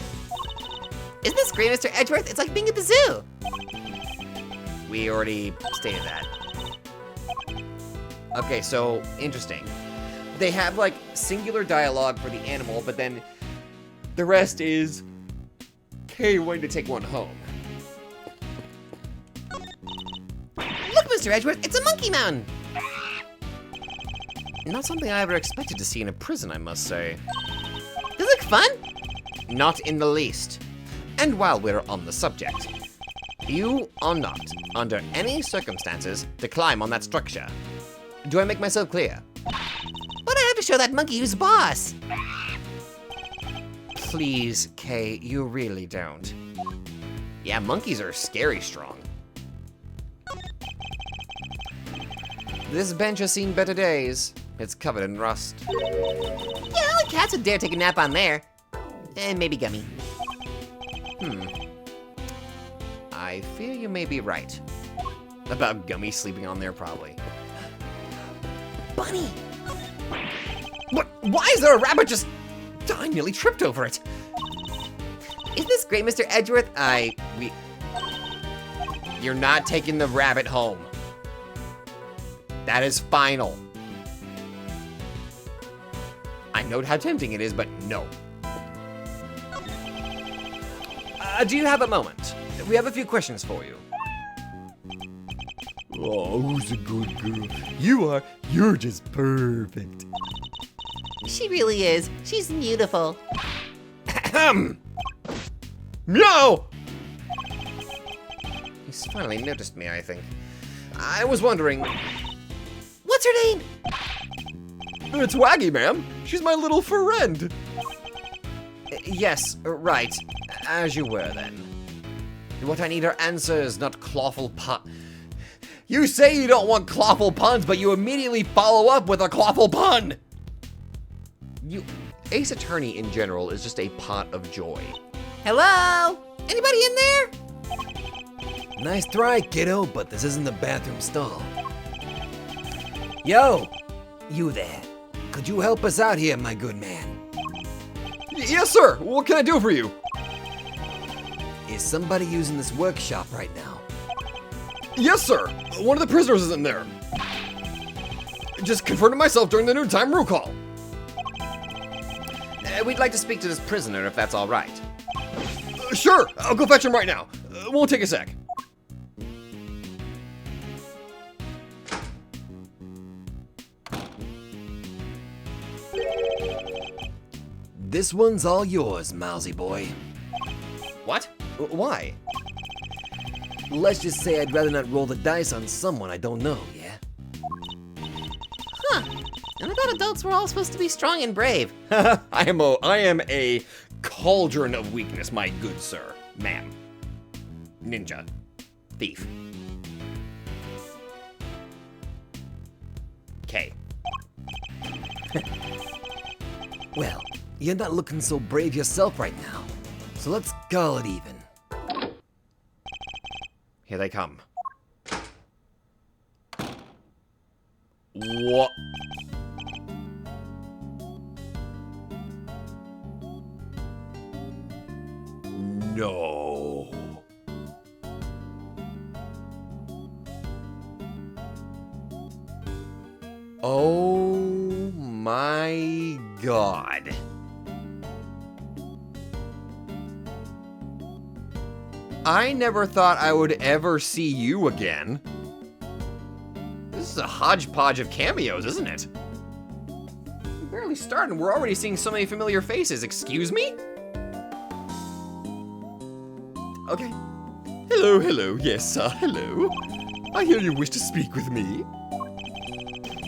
Isn't this great, Mr. Edgeworth? It's like being at the zoo. We already stated that. Okay, so, interesting. They have, like, singular dialogue for the animal, but then the rest is Kay wanting to take one home. Look, Mr. Edgeworth, it's a monkey mountain. Not something I ever expected to see in a prison, I must say. Does it look fun? Not in the least. And while we're on the subject, you are not, under any circumstances, to climb on that structure. Do I make myself clear? But I have to show that monkey who's boss. Please, Kay, you really don't. Yeah, monkeys are scary strong. This bench has seen better days. It's covered in rust. Yeah, only cats would dare take a nap on there. And maybe Gummy. I fear you may be right. About Gummy sleeping on there, probably. Bunny! What? Why is there a rabbit just... I nearly tripped over it. Isn't this great, Mr. Edgeworth? You're not taking the rabbit home. That is final. I know how tempting it is, but no. Do you have a moment? We have a few questions for you. Oh, who's a good girl? You're just perfect. She really is. She's beautiful. Ahem. Meow! He's finally noticed me, I think. I was wondering... What's her name? It's Waggy, ma'am. She's my little friend. Yes, right. As you were, then. What I need are answers, not clawful pun. You say you don't want clawful puns, but you immediately follow up with a clawful pun! Ace Attorney in general is just a pot of joy. Hello? Anybody in there? Nice try, kiddo, but this isn't the bathroom stall. Yo, you there. Could you help us out here, my good man? Yes, sir. What can I do for you? Is somebody using this workshop right now? Yes, sir. One of the prisoners is in there. Just confirmed it myself during the noon time roll call. We'd like to speak to this prisoner, if that's all right. Sure. I'll go fetch him right now. Won't take a sec. This one's all yours, Mousy boy. What? Why? Let's just say I'd rather not roll the dice on someone I don't know, yeah? Huh. And I thought adults were all supposed to be strong and brave. I am a cauldron of weakness, my good sir. Ma'am. Ninja. Thief. K. Well, you're not looking so brave yourself right now. So let's call it even. Here they come. What? No. Oh my God. I never thought I would ever see you again. This is a hodgepodge of cameos, isn't it? We barely started and we're already seeing so many familiar faces. Excuse me? Okay. Hello, yes, hello. I hear you wish to speak with me.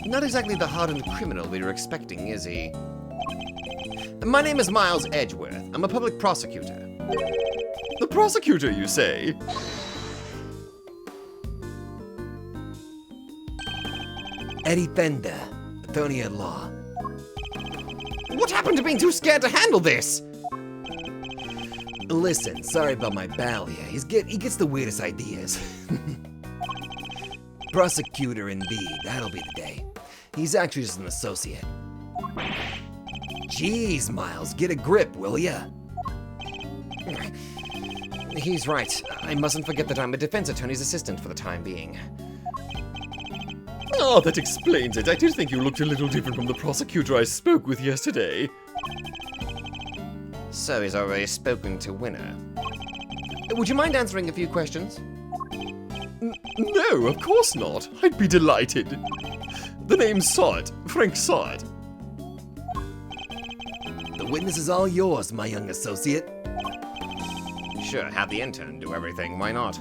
Not exactly the hardened criminal we were expecting, is he? My name is Miles Edgeworth. I'm a public prosecutor. The prosecutor, you say? Eddie Fender, attorney at law. What happened to being too scared to handle this? Listen, sorry about my pal here. He gets the weirdest ideas. Prosecutor indeed, that'll be the day. He's actually just an associate. Jeez, Miles, get a grip, will ya? He's right. I mustn't forget that I'm a defense attorney's assistant for the time being. Oh, that explains it. I did think you looked a little different from the prosecutor I spoke with yesterday. So he's already spoken to Winner. Would you mind answering a few questions? No, of course not. I'd be delighted. The name's Sahwit. Frank Sahwit. The witness is all yours, my young associate. Sure, have the intern do everything, why not?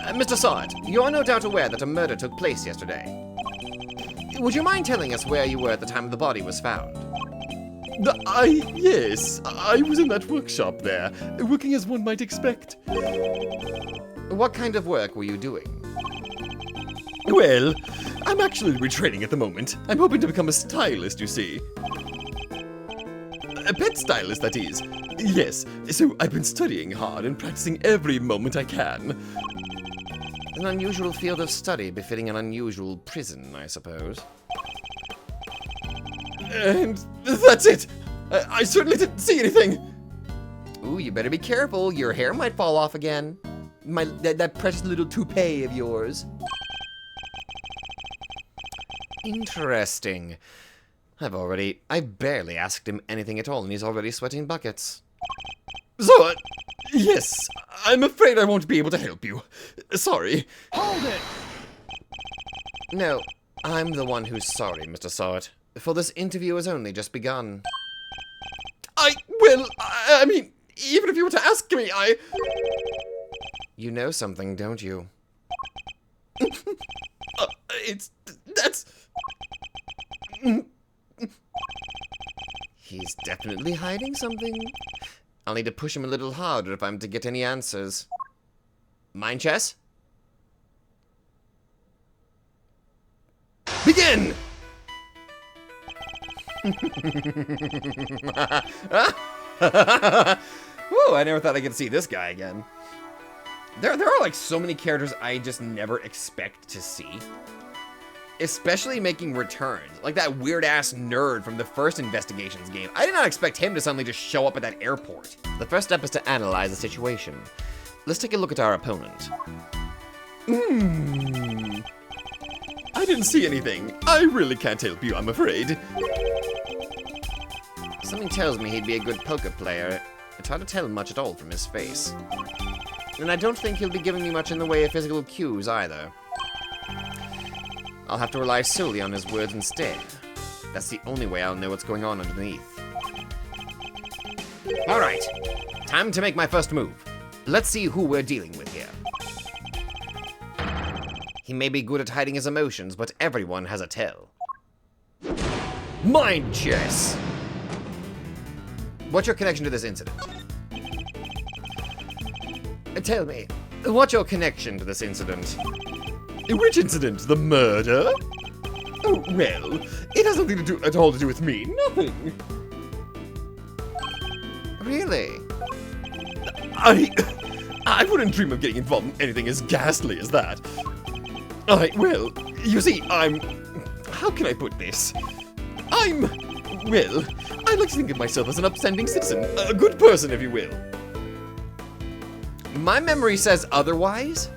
Mr. Sahwit, you are no doubt aware that a murder took place yesterday. Would you mind telling us where you were at the time the body was found? Yes, I was in that workshop there, working as one might expect. What kind of work were you doing? Well, I'm actually retraining at the moment. I'm hoping to become a stylist, you see. A pet stylist, that is. Yes, so I've been studying hard and practicing every moment I can. An unusual field of study befitting an unusual prison, I suppose. And that's it! I certainly didn't see anything! Ooh, you better be careful. Your hair might fall off again. That precious little toupee of yours. Interesting. I barely asked him anything at all, and he's already sweating buckets. So, yes, I'm afraid I won't be able to help you. Sorry. Hold it! No, I'm the one who's sorry, Mr. Sahwit, for this interview has only just begun. I mean, even if you were to ask me, You know something, don't you? That's... He's definitely hiding something. I'll need to push him a little harder if I'm to get any answers. Mind chess? Begin! Whoa, I never thought I could see this guy again. There are like so many characters I just never expect to see. Especially making returns. Like that weird-ass nerd from the first Investigations game. I did not expect him to suddenly just show up at that airport. The first step is to analyze the situation. Let's take a look at our opponent. I didn't see anything. I really can't help you, I'm afraid. Something tells me he'd be a good poker player. It's hard to tell much at all from his face. And I don't think he'll be giving me much in the way of physical cues either. I'll have to rely solely on his words instead. That's the only way I'll know what's going on underneath. Alright, time to make my first move. Let's see who we're dealing with here. He may be good at hiding his emotions, but everyone has a tell. Mind chess! What's your connection to this incident? Tell me, what's your connection to this incident? Which incident? The murder? Oh, well, it has nothing to do at all to do with me. Nothing. Really? I wouldn't dream of getting involved in anything as ghastly as that. Well, you see, how can I put this? Well, I like to think of myself as an upstanding citizen, a good person, if you will. My memory says otherwise.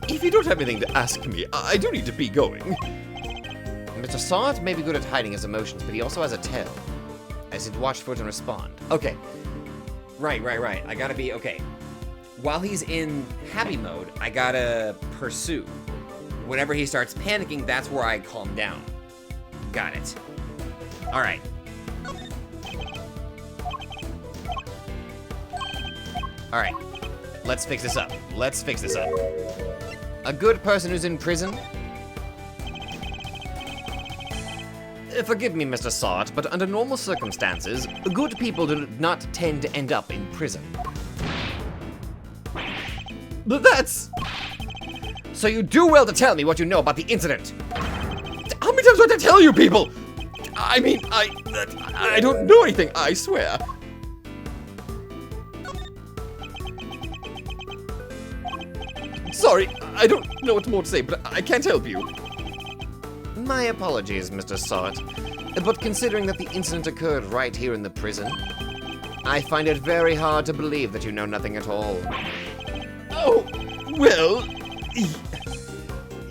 If you don't have anything to ask me, I do need to be going. Mr. Sahwit may be good at hiding his emotions, but he also has a tell. I just need to watch for it and respond. Okay. Right. I gotta be, okay. While he's in happy mode, I gotta pursue. Whenever he starts panicking, that's where I calm down. Got it. Alright. Alright. Let's fix this up. A good person who's in prison? Forgive me, Mr. Sahwit, but under normal circumstances, good people do not tend to end up in prison. But that's... So you do well to tell me what you know about the incident. How many times do I have to tell you people? I mean, I don't know anything, I swear. Sorry, I don't know what more to say, but I can't help you. My apologies, Mr. Sahwit, but considering that the incident occurred right here in the prison, I find it very hard to believe that you know nothing at all. Oh, well,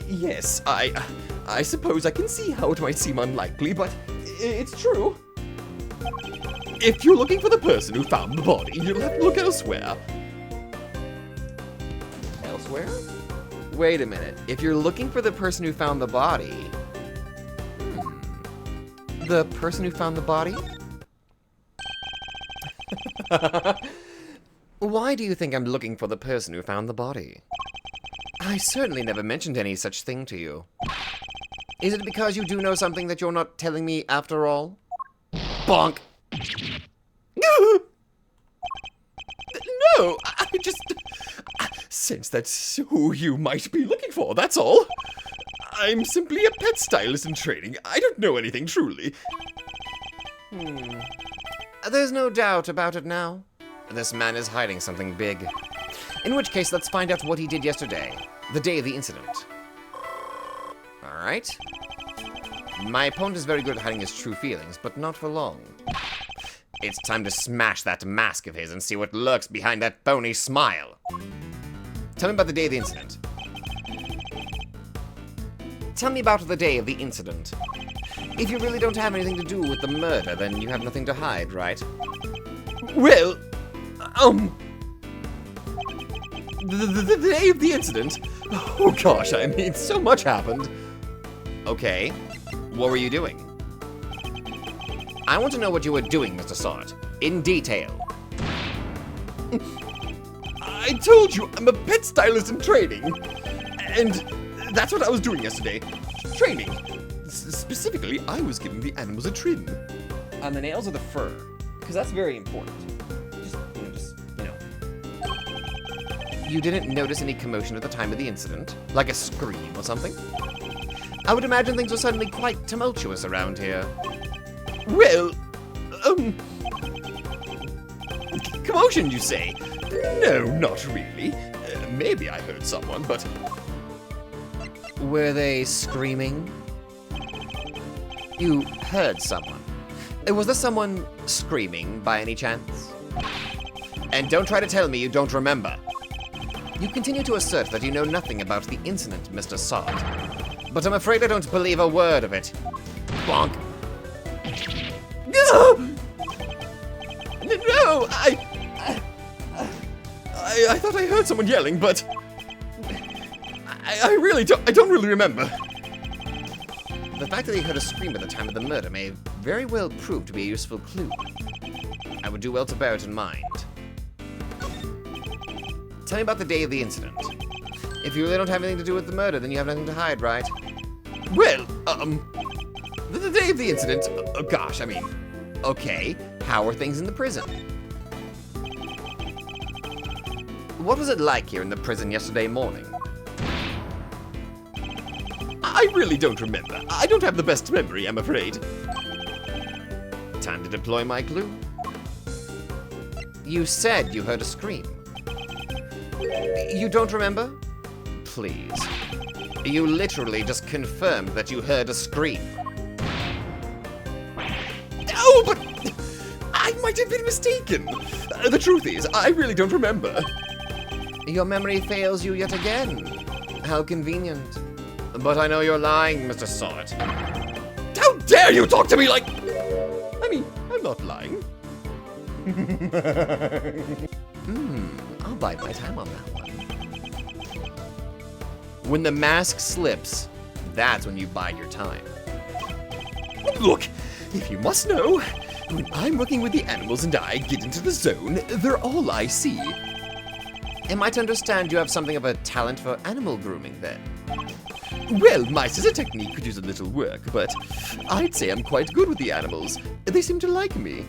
yes, I suppose I can see how it might seem unlikely, but it's true. If you're looking for the person who found the body, you'll have to look elsewhere. Elsewhere? Wait a minute. If you're looking for the person who found the body... The person who found the body? Why do you think I'm looking for the person who found the body? I certainly never mentioned any such thing to you. Is it because you do know something that you're not telling me after all? Bonk! No, I just sense that's who you might be looking for, that's all. I'm simply a pet stylist in training. I don't know anything truly. There's no doubt about it now. This man is hiding something big. In which case, let's find out what he did yesterday, the day of the incident. Alright. My opponent is very good at hiding his true feelings, but not for long. It's time to smash that mask of his and see what lurks behind that phony smile. Tell me about the day of the incident. Tell me about the day of the incident. If you really don't have anything to do with the murder, then you have nothing to hide, right? Well, the day of the incident? Oh gosh, I mean, so much happened. Okay. What were you doing? I want to know what you were doing, Mr. Sahwit. In detail. I told you, I'm a pet stylist in training. And that's what I was doing yesterday. Training. Specifically, I was giving the animals a trim. On the nails or the fur? Because that's very important. You didn't notice any commotion at the time of the incident? Like a scream or something? I would imagine things were suddenly quite tumultuous around here. Well, commotion, you say? No, not really. Maybe I heard someone, but... Were they screaming? You heard someone. Was there someone screaming by any chance? And don't try to tell me you don't remember. You continue to assert that you know nothing about the incident, Mr. Sahwit. But I'm afraid I don't believe a word of it. Bonk. No, I thought I heard someone yelling, but I don't really remember. The fact that you heard a scream at the time of the murder may very well prove to be a useful clue. I would do well to bear it in mind. Tell me about the day of the incident. If you really don't have anything to do with the murder, then you have nothing to hide, right? Well, the day of the incident, oh gosh, I mean... Okay, how are things in the prison? What was it like here in the prison yesterday morning? I really don't remember. I don't have the best memory, I'm afraid. Time to deploy my clue. You said you heard a scream. You don't remember? Please. You literally just confirmed that you heard a scream. Oh, but I might have been mistaken. The truth is, I really don't remember. Your memory fails you yet again. How convenient. But I know you're lying, Mr. Sahwit. How dare you talk to me like... I mean, I'm not lying. I'll bide my time on that one. When the mask slips, that's when you bide your time. Look, if you must know, when I'm working with the animals and I get into the zone, they're all I see. Am I to understand you have something of a talent for animal grooming, then? Well, my scissor technique could use a little work, but I'd say I'm quite good with the animals. They seem to like me.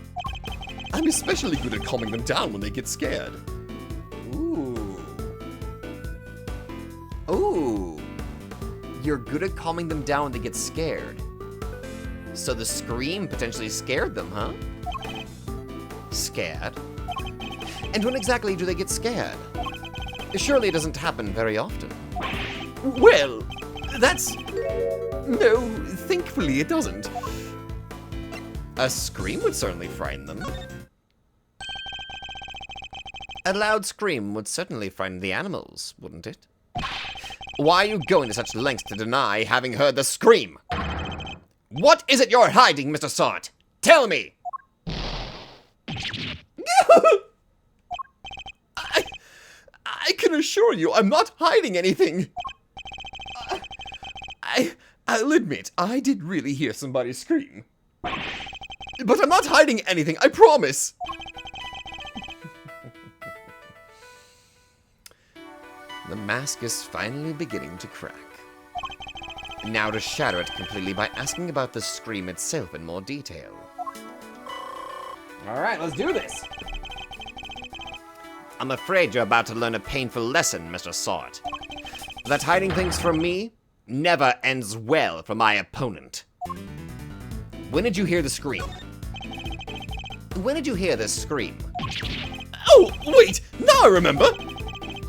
I'm especially good at calming them down when they get scared. Ooh. Ooh. You're good at calming them down when they get scared. So the scream potentially scared them, huh? Scared? And when exactly do they get scared? Surely it doesn't happen very often. Well, that's... No, thankfully it doesn't. A scream would certainly frighten them. A loud scream would certainly frighten the animals, wouldn't it? Why are you going to such lengths to deny having heard the scream? What is it you're hiding, Mr. Sahwit? Tell me! I can assure you I'm not hiding anything. I'll admit, I did really hear somebody scream. But I'm not hiding anything, I promise. The mask is finally beginning to crack. Now to shatter it completely by asking about the scream itself in more detail. Alright, let's do this. I'm afraid you're about to learn a painful lesson, Mr. Sahwit. That hiding things from me never ends well for my opponent. When did you hear the scream? When did you hear this scream? Oh, wait, now I remember.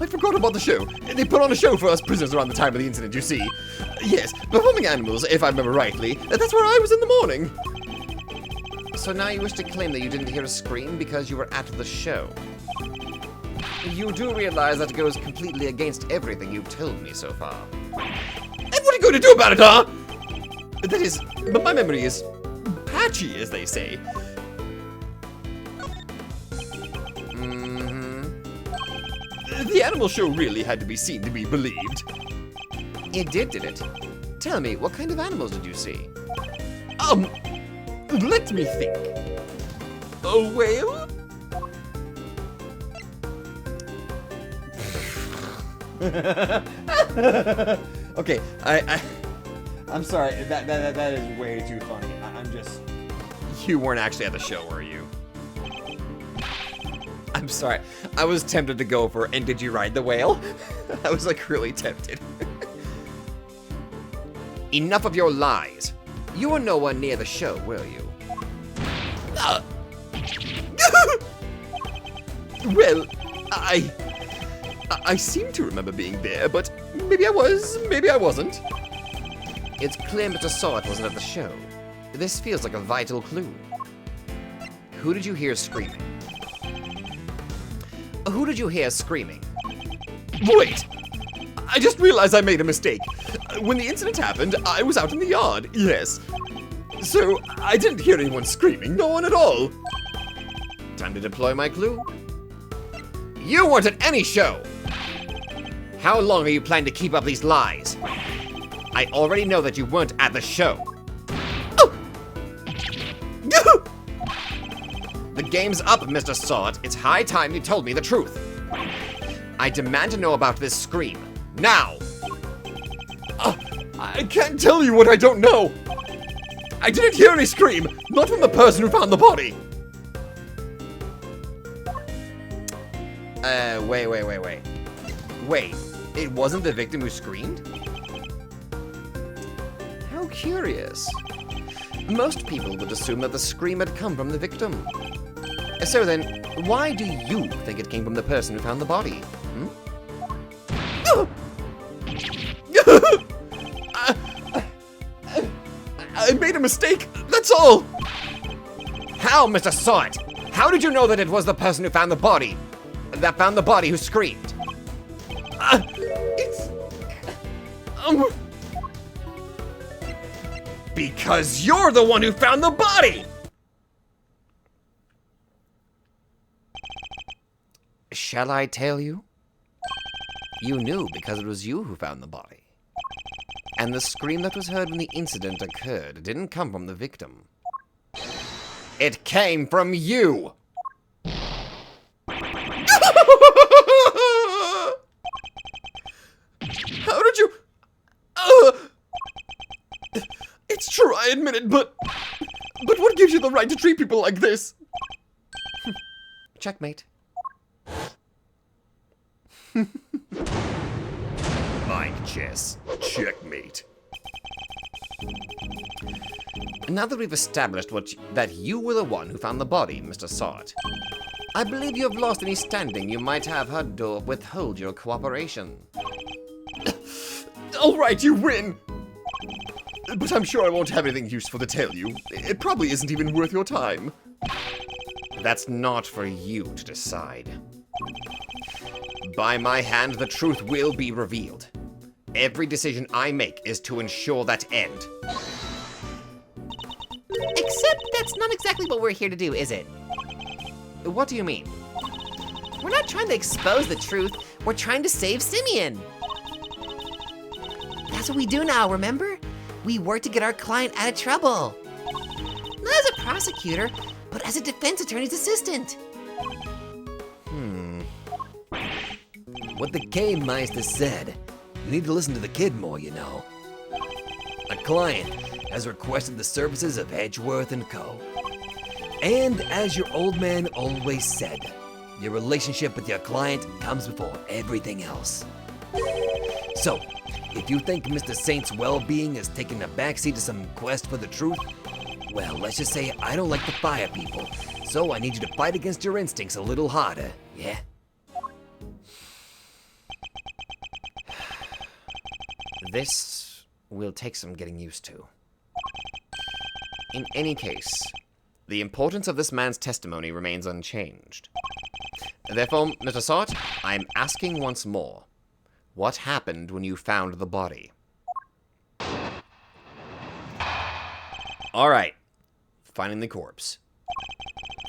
I forgot about the show. They put on a show for us prisoners around the time of the incident, you see. Yes, performing animals, if I remember rightly. That's where I was in the morning. So now you wish to claim that you didn't hear a scream because you were at the show. You do realize that goes completely against everything you've told me so far. And what are you going to do about it, huh? That is, but my memory is patchy, as they say. The animal show really had to be seen to be believed. It did it? Tell me, what kind of animals did you see? Let me think. A whale? Okay, I'm sorry. That is way too funny. I'm just. You weren't actually at the show, were you? I'm sorry. I was tempted to go for, and did you ride the whale? I was like really tempted. Enough of your lies. You were nowhere near the show, were you? Well, I seem to remember being there, but maybe I was, maybe I wasn't. It's clear Mr. Sahwit wasn't at the show. This feels like a vital clue. Who did you hear screaming? Who did you hear screaming? Wait! I just realized I made a mistake. When the incident happened, I was out in the yard, yes. So, I didn't hear anyone screaming, no one at all. Time to deploy my clue. You weren't at any show! How long are you planning to keep up these lies? I already know that you weren't at the show. The game's up, Mr. Sahwit. It's high time you told me the truth. I demand to know about this scream. Now! I can't tell you what I don't know. I didn't hear any scream, not from the person who found the body. Wait. Wait, it wasn't the victim who screamed? How curious. Most people would assume that the scream had come from the victim. So then, why do you think it came from the person who found the body? I made a mistake, that's all. How, Mr. Sahwit? How did you know that it was the person who found the body? That found the body who screamed? Because you're the one who found the body! Shall I tell you? You knew because it was you who found the body. And the scream that was heard when the incident occurred didn't come from the victim. It came from you! How did you... It's true, I admit it, but what gives you the right to treat people like this? Checkmate. Mind chess. Checkmate. Now that we've established that you were the one who found the body, Mr. Sahwit, I believe you have lost any standing you might have had to withhold your cooperation. All right, you win! But I'm sure I won't have anything useful to tell you. It probably isn't even worth your time. That's not for you to decide. By my hand, the truth will be revealed. Every decision I make is to ensure that end. Except that's not exactly what we're here to do, is it? What do you mean? We're not trying to expose the truth, we're trying to save Simeon. That's what we do now, remember? We work to get our client out of trouble. Not as a prosecutor, but as a defense attorney's assistant. What the K-Meister said. You need to listen to the kid more, you know. A client has requested the services of Edgeworth & Co. And as your old man always said, your relationship with your client comes before everything else. So, if you think Mr. Saint's well-being has taken a backseat to some quest for the truth, well, let's just say I don't like to fire people, so I need you to fight against your instincts a little harder, yeah? This will take some getting used to. In any case, the importance of this man's testimony remains unchanged. Therefore, Mr. Sahwit, I'm asking once more, what happened when you found the body? All right, finding the corpse.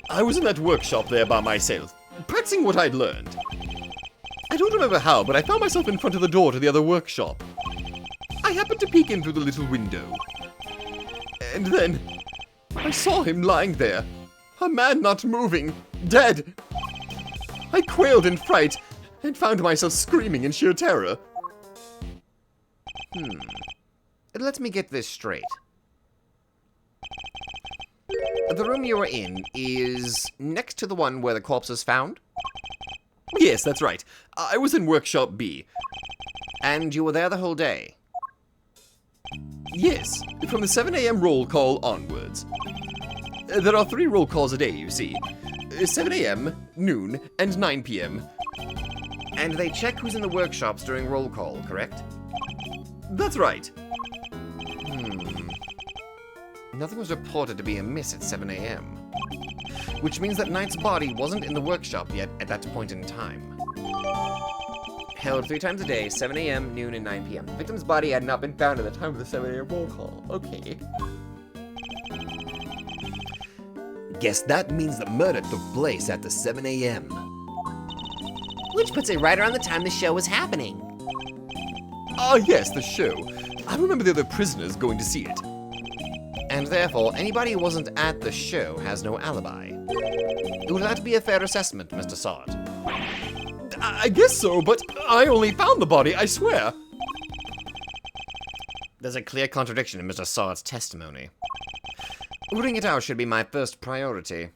I was in that workshop there by myself, practicing what I'd learned. I don't remember how, but I found myself in front of the door to the other workshop. I happened to peek in through the little window. And then, I saw him lying there, a man not moving, dead. I quailed in fright and found myself screaming in sheer terror. Let me get this straight. The room you were in is next to the one where the corpse was found? Yes, that's right. I was in workshop B. And you were there the whole day? Yes, from the 7 a.m. roll call onwards. There are 3 roll calls a day, you see. 7 a.m., noon, and 9 p.m. And they check who's in the workshops during roll call, correct? That's right. Nothing was reported to be amiss at 7 a.m. Which means that Knight's body wasn't in the workshop yet at that point in time. Held 3 times a day, 7 a.m., noon, and 9 p.m. The victim's body had not been found at the time of the 7 a.m. roll call. Okay. Guess that means the murder took place after 7 a.m. Which puts it right around the time the show was happening. Ah, yes, the show. I remember the other prisoners going to see it. And therefore, anybody who wasn't at the show has no alibi. Would that be a fair assessment, Mr. Sahwit? I guess so, but I only found the body, I swear. There's a clear contradiction in Mr. Sahwit's testimony. Rooting it out should be my first priority.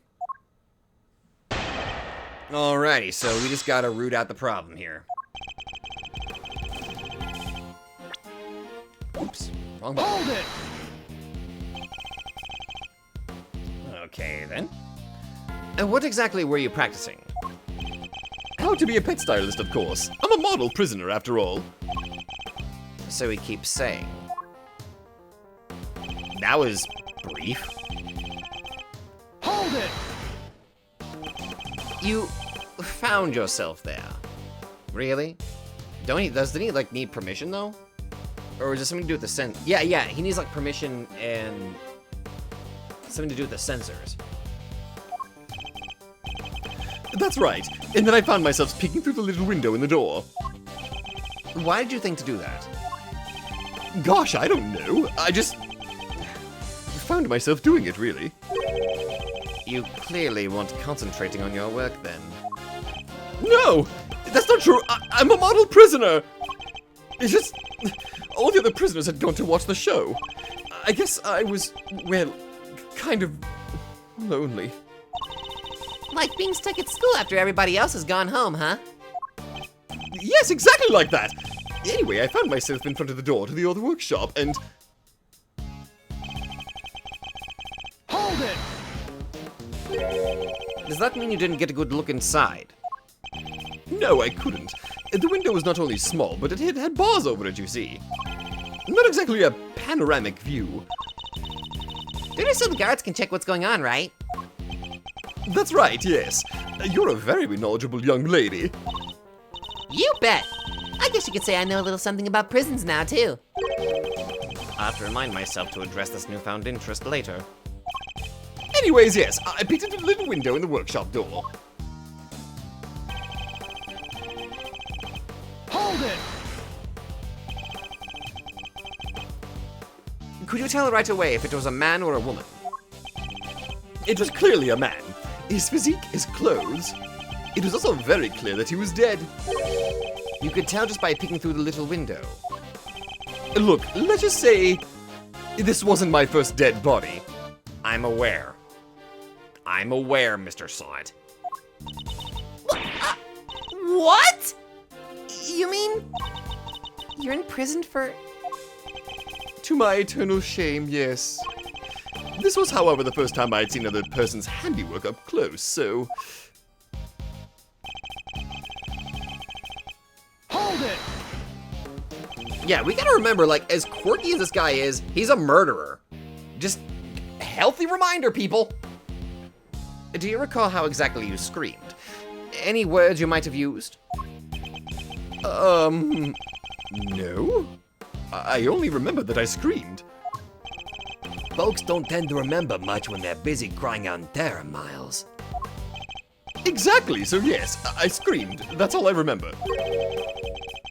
Alrighty, so we just gotta root out the problem here. Oops, wrong button. Hold it! Okay, then. And what exactly were you practicing? How to be a pet stylist, of course. I'm a model prisoner, after all. So he keeps saying. That was brief. Hold it! You found yourself there. Really? Doesn't he like need permission though? Or is it something to do with the Yeah, he needs like permission and something to do with the sensors. That's right. And then I found myself peeking through the little window in the door. Why did you think to do that? Gosh, I don't know. I just found myself doing it, really. You clearly weren't concentrating on your work then. No! That's not true! I'm a model prisoner! It's just... all the other prisoners had gone to watch the show. I guess I was, well, kind of lonely. Like being stuck at school after everybody else has gone home, huh? Yes, exactly like that! Anyway, I found myself in front of the door to the other workshop, and... Hold it! Does that mean you didn't get a good look inside? No, I couldn't. The window was not only small, but it had bars over it, you see. Not exactly a panoramic view. Dinner so the guards can check what's going on, right? That's right, yes. You're a very knowledgeable young lady. You bet. I guess you could say I know a little something about prisons now, too. I'll have to remind myself to address this newfound interest later. Anyways, yes, I peeked into the little window in the workshop door. Hold it! Could you tell right away if it was a man or a woman? It was clearly a man. His physique, his clothes. It was also very clear that he was dead. You could tell just by peeking through the little window. Look, let's just say this wasn't my first dead body. I'm aware. I'm aware, Mr. Sahwit. What? You mean you're in prison for... To my eternal shame, yes. This was, however, the first time I had seen another person's handiwork up close, so... Hold it! Yeah, we gotta remember, like, as quirky as this guy is, he's a murderer. Just healthy reminder, people. Do you recall how exactly you screamed? Any words you might have used? No? I only remember that I screamed. Folks don't tend to remember much when they're busy crying out in terror, Miles. Exactly, so yes, I screamed. That's all I remember.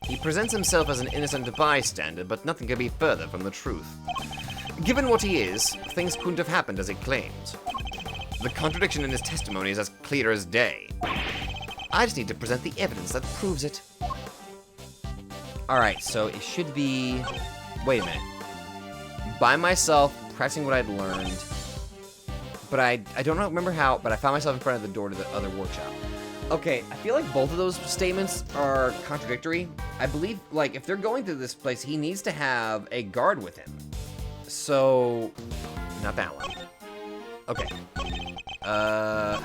He presents himself as an innocent bystander, but nothing could be further from the truth. Given what he is, things couldn't have happened as he claims. The contradiction in his testimony is as clear as day. I just need to present the evidence that proves it. Alright, so it should be... Wait a minute. By myself, practicing what I'd learned. But I don't remember how, but I found myself in front of the door to the other workshop. Okay, I feel like both of those statements are contradictory. I believe, like, if they're going to this place, he needs to have a guard with him. So, not that one. Okay. I'm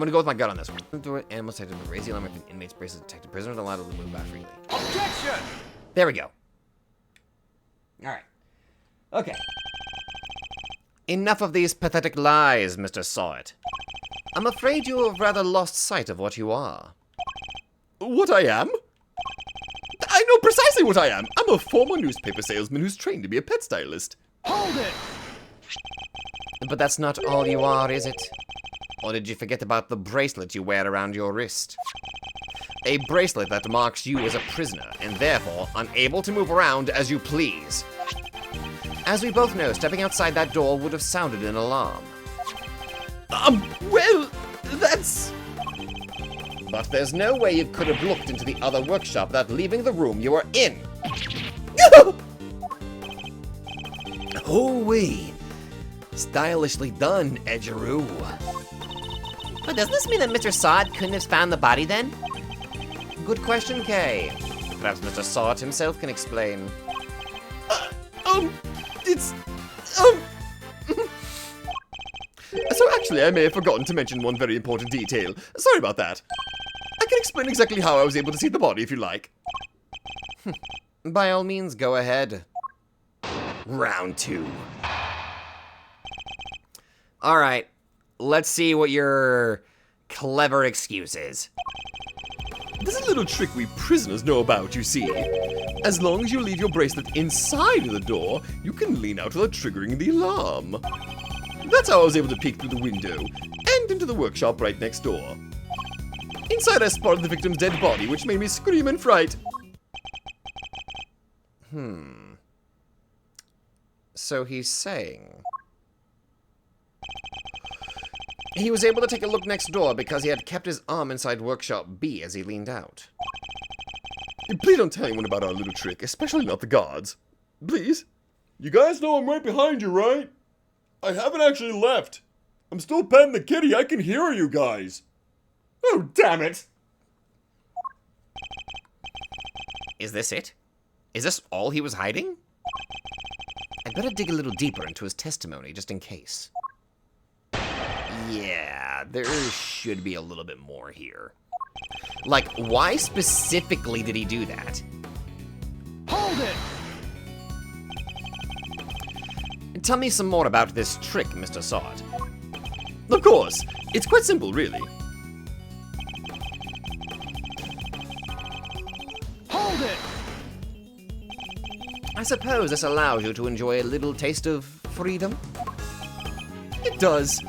gonna go with my gut on this one. Animals detected, raise the alarm if an inmate's bracelet detected. Prisoners allowed to move back freely. Objection! There we go. Alright. Okay. Enough of these pathetic lies, Mr. Sahwit. I'm afraid you have rather lost sight of what you are. What I am? I know precisely what I am. I'm a former newspaper salesman who's trained to be a pet stylist. Hold it! But that's not all you are, is it? Or did you forget about the bracelet you wear around your wrist? A bracelet that marks you as a prisoner, and therefore unable to move around as you please. As we both know, stepping outside that door would have sounded an alarm. Well, that's... But there's no way you could have looked into the other workshop without leaving the room you were in. Oh, wee. Stylishly done, Edgeroo. But doesn't this mean that Mr. Sahwit couldn't have found the body then? Good question, Kay. Perhaps Mr. Sahwit himself can explain. So actually, I may have forgotten to mention one very important detail. Sorry about that. I can explain exactly how I was able to see the body if you like. By all means, go ahead. Round 2. Alright, let's see what your clever excuse is. There's a little trick we prisoners know about, you see. As long as you leave your bracelet inside of the door, you can lean out without triggering the alarm. That's how I was able to peek through the window, and into the workshop right next door. Inside I spotted the victim's dead body, which made me scream in fright. So he's saying... he was able to take a look next door because he had kept his arm inside workshop B as he leaned out. Please don't tell anyone about our little trick, especially not the guards. Please? You guys know I'm right behind you, right? I haven't actually left. I'm still petting the kitty. I can hear you guys. Oh, damn it. Is this it? Is this all he was hiding? better dig a little deeper into his testimony, just in case. Yeah, there should be a little bit more here. Like, why specifically did he do that? Hold it! Tell me some more about this trick, Mr. Sod. Of course. It's quite simple, really. Hold it! I suppose this allows you to enjoy a little taste of freedom? It does.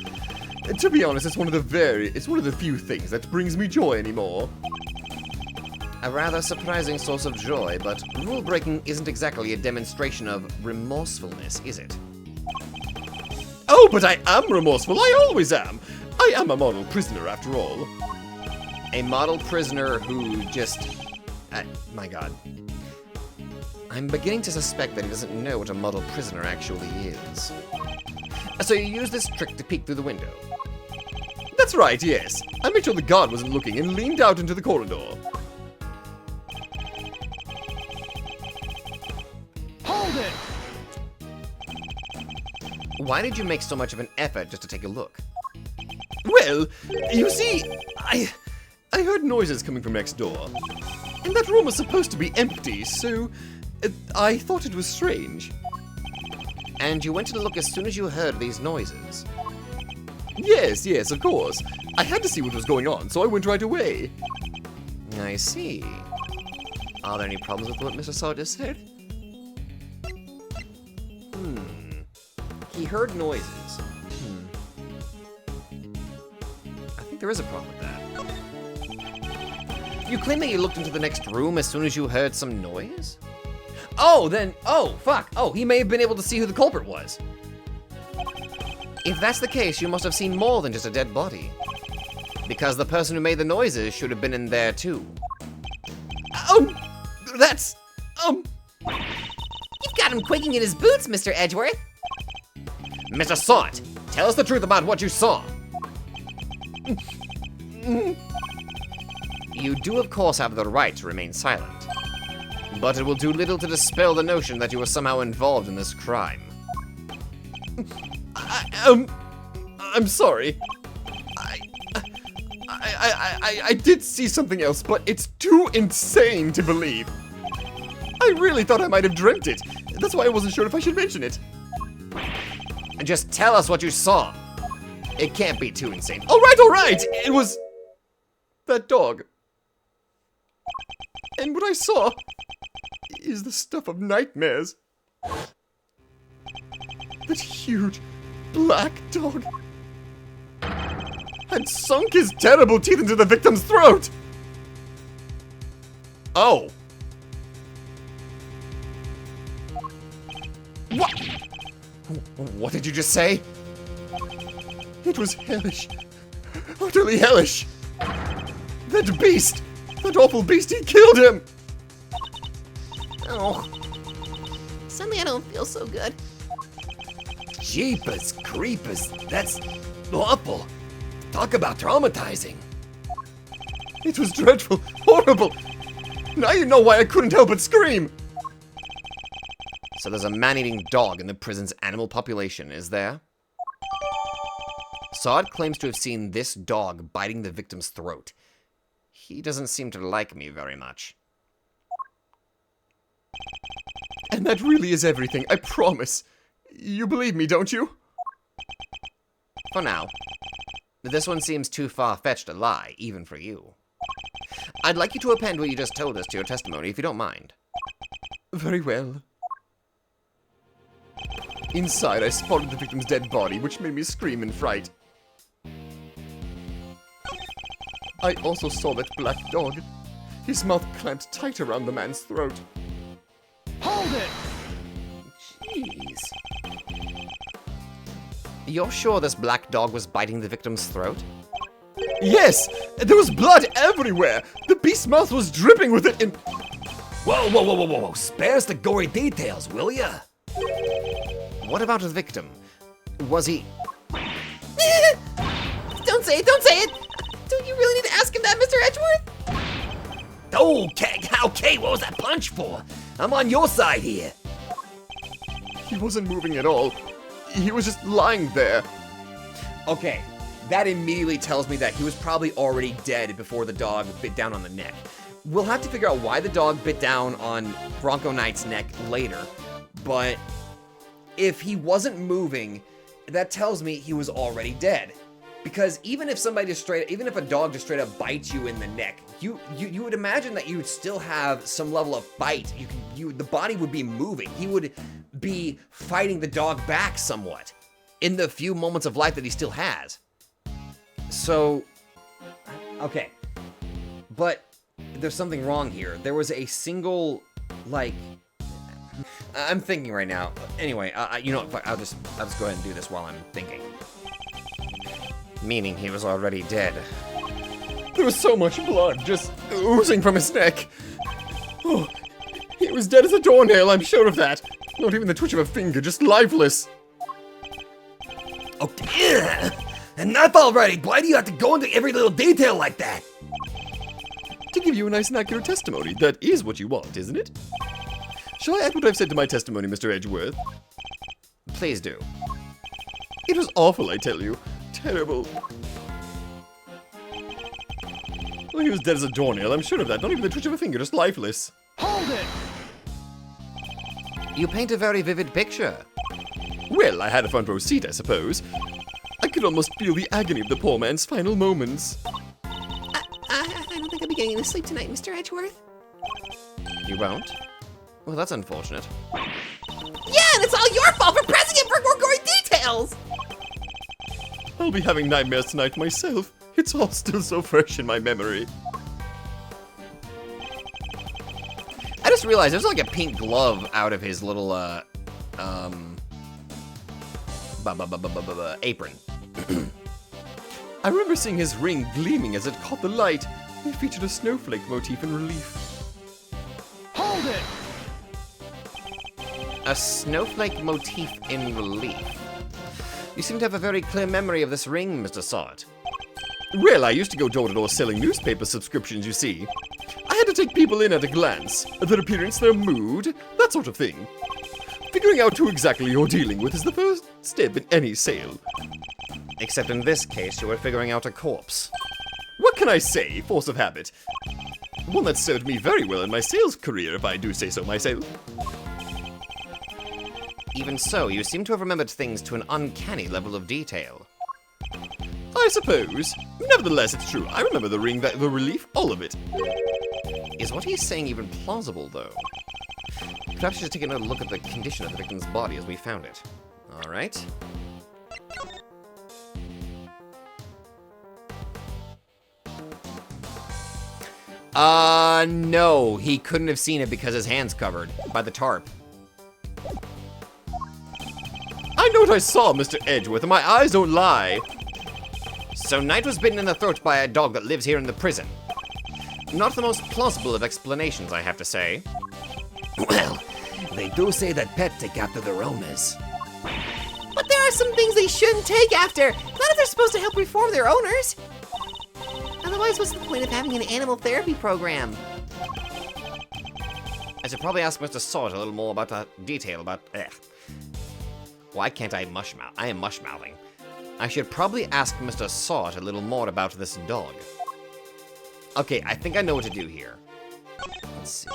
To be honest, it's one of the few things that brings me joy anymore. A rather surprising source of joy, but rule breaking isn't exactly a demonstration of remorsefulness, is it? Oh, but I am remorseful. I always am. I am a model prisoner, after all. A model prisoner who just... my god. I'm beginning to suspect that he doesn't know what a model prisoner actually is. So you use this trick to peek through the window? That's right, yes. I made sure the guard wasn't looking and leaned out into the corridor. Hold it! Why did you make so much of an effort just to take a look? Well, you see, I heard noises coming from next door. And that room was supposed to be empty, so I thought it was strange. And you went to look as soon as you heard these noises? Yes, of course. I had to see what was going on, so I went right away. I see. Are there any problems with what Mr. Saw just said? He heard noises. I think there is a problem with that. You claim that you looked into the next room as soon as you heard some noise? Oh, fuck. Oh, he may have been able to see who the culprit was. If that's the case, you must have seen more than just a dead body. Because the person who made the noises should have been in there too. That's... You've got him quaking in his boots, Mr. Edgeworth. Mr. Sot, tell us the truth about what you saw. You do, of course, have the right to remain silent. But it will do little to dispel the notion that you were somehow involved in this crime. I'm sorry. I did see something else, but it's too insane to believe. I really thought I might have dreamt it. That's why I wasn't sure if I should mention it. And just tell us what you saw. It can't be too insane. All right. It was that dog. And what I saw is the stuff of nightmares. That huge black dog had sunk his terrible teeth into the victim's throat. Oh. What? What did you just say? It was hellish. Utterly hellish. That beast! That awful beast, he killed him! Oh. Suddenly I don't feel so good. Jeepers creepers, that's awful. Talk about traumatizing. It was dreadful, horrible. Now you know why I couldn't help but scream. So there's a man-eating dog in the prison's animal population, is there? Sod claims to have seen this dog biting the victim's throat. He doesn't seem to like me very much. And that really is everything, I promise. You believe me, don't you? For now. This one seems too far-fetched a lie, even for you. I'd like you to append what you just told us to your testimony, if you don't mind. Very well. Inside, I spotted the victim's dead body, which made me scream in fright. I also saw that black dog. His mouth clamped tight around the man's throat. Hold it! Jeez. You're sure this black dog was biting the victim's throat? Yes! There was blood everywhere! The beast's mouth was dripping with it in... Whoa. Spare us the gory details, will ya? What about the victim? Was he... Don't say it! Don't you really need to ask him that, Mr. Edgeworth? Okay, what was that punch for? I'm on your side here. He wasn't moving at all. He was just lying there. Okay, that immediately tells me that he was probably already dead before the dog bit down on the neck. We'll have to figure out why the dog bit down on Bronco Knight's neck later, but if he wasn't moving, that tells me he was already dead. Because even if a dog just straight up bites you in the neck, you would imagine that you would still have some level of bite. The body would be moving. He would be fighting the dog back somewhat in the few moments of life that he still has. So, okay, but there's something wrong here. There was a single, like, I'm thinking right now. Anyway, you know what, I'll just go ahead and do this while I'm thinking. Meaning he was already dead. There was so much blood just oozing from his neck. Oh, he was dead as a doornail, I'm sure of that. Not even the twitch of a finger, just lifeless. Okay, enough already. Why do you have to go into every little detail like that? To give you a nice and accurate testimony, that is what you want, isn't it? Shall I add what I've said to my testimony, Mr. Edgeworth? Please do. It was awful, I tell you. Terrible. Well, he was dead as a doornail, I'm sure of that. Not even the twitch of a finger, just lifeless. Hold it! You paint a very vivid picture. Well, I had a front row seat, I suppose. I could almost feel the agony of the poor man's final moments. I don't think I'll be getting any sleep tonight, Mr. Edgeworth. You won't? Well, that's unfortunate. Yeah, and it's all your fault for pressing it for more gory details! I'll be having nightmares tonight myself. It's all still so fresh in my memory. I just realized there's like a pink glove out of his little, apron. I remember seeing his ring gleaming as it caught the light. It featured a snowflake motif in relief. Hold it! A snowflake motif in relief. You seem to have a very clear memory of this ring, Mr. Sahwit. Well, I used to go door to door selling newspaper subscriptions, you see. I had to take people in at a glance. Their appearance, their mood, that sort of thing. Figuring out who exactly you're dealing with is the first step in any sale. Except in this case, you were figuring out a corpse. What can I say? Force of habit. One that served me very well in my sales career, if I do say so myself. Even so, you seem to have remembered things to an uncanny level of detail. I suppose. Nevertheless, it's true. I remember the ring, the relief, all of it. Is what he's saying even plausible, though? Perhaps you should take another look at the condition of the victim's body as we found it. Alright. No, he couldn't have seen it because his hand's covered by the tarp. I know what I saw, Mr. Edgeworth, and my eyes don't lie. So Knight was bitten in the throat by a dog that lives here in the prison. Not the most plausible of explanations, I have to say. Well, they do say that pets take after their owners. But there are some things they shouldn't take after, not if they're supposed to help reform their owners. Otherwise, what's the point of having an animal therapy program? I should probably ask Mr. Sahwit a little more about the detail about... Why can't I mushmouth? I am mushmouthing. I should probably ask Mr. Sahwit a little more about this dog. Okay, I think I know what to do here. Let's see.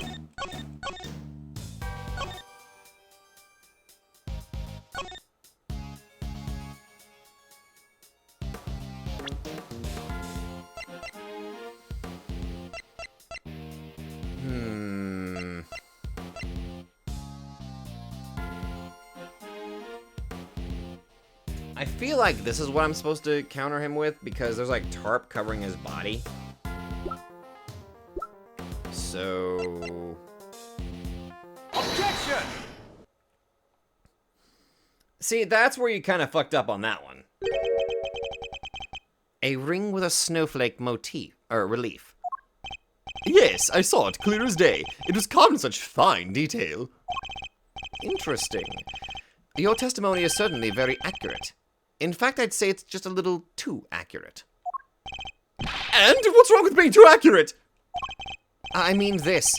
I feel like this is what I'm supposed to counter him with because there's like tarp covering his body. So... Objection! See, that's where you kind of fucked up on that one. A ring with a snowflake motif, or relief. Yes, I saw it, clear as day. It was carved in such fine detail. Interesting. Your testimony is certainly very accurate. In fact, I'd say it's just a little too accurate. And what's wrong with being too accurate? I mean this.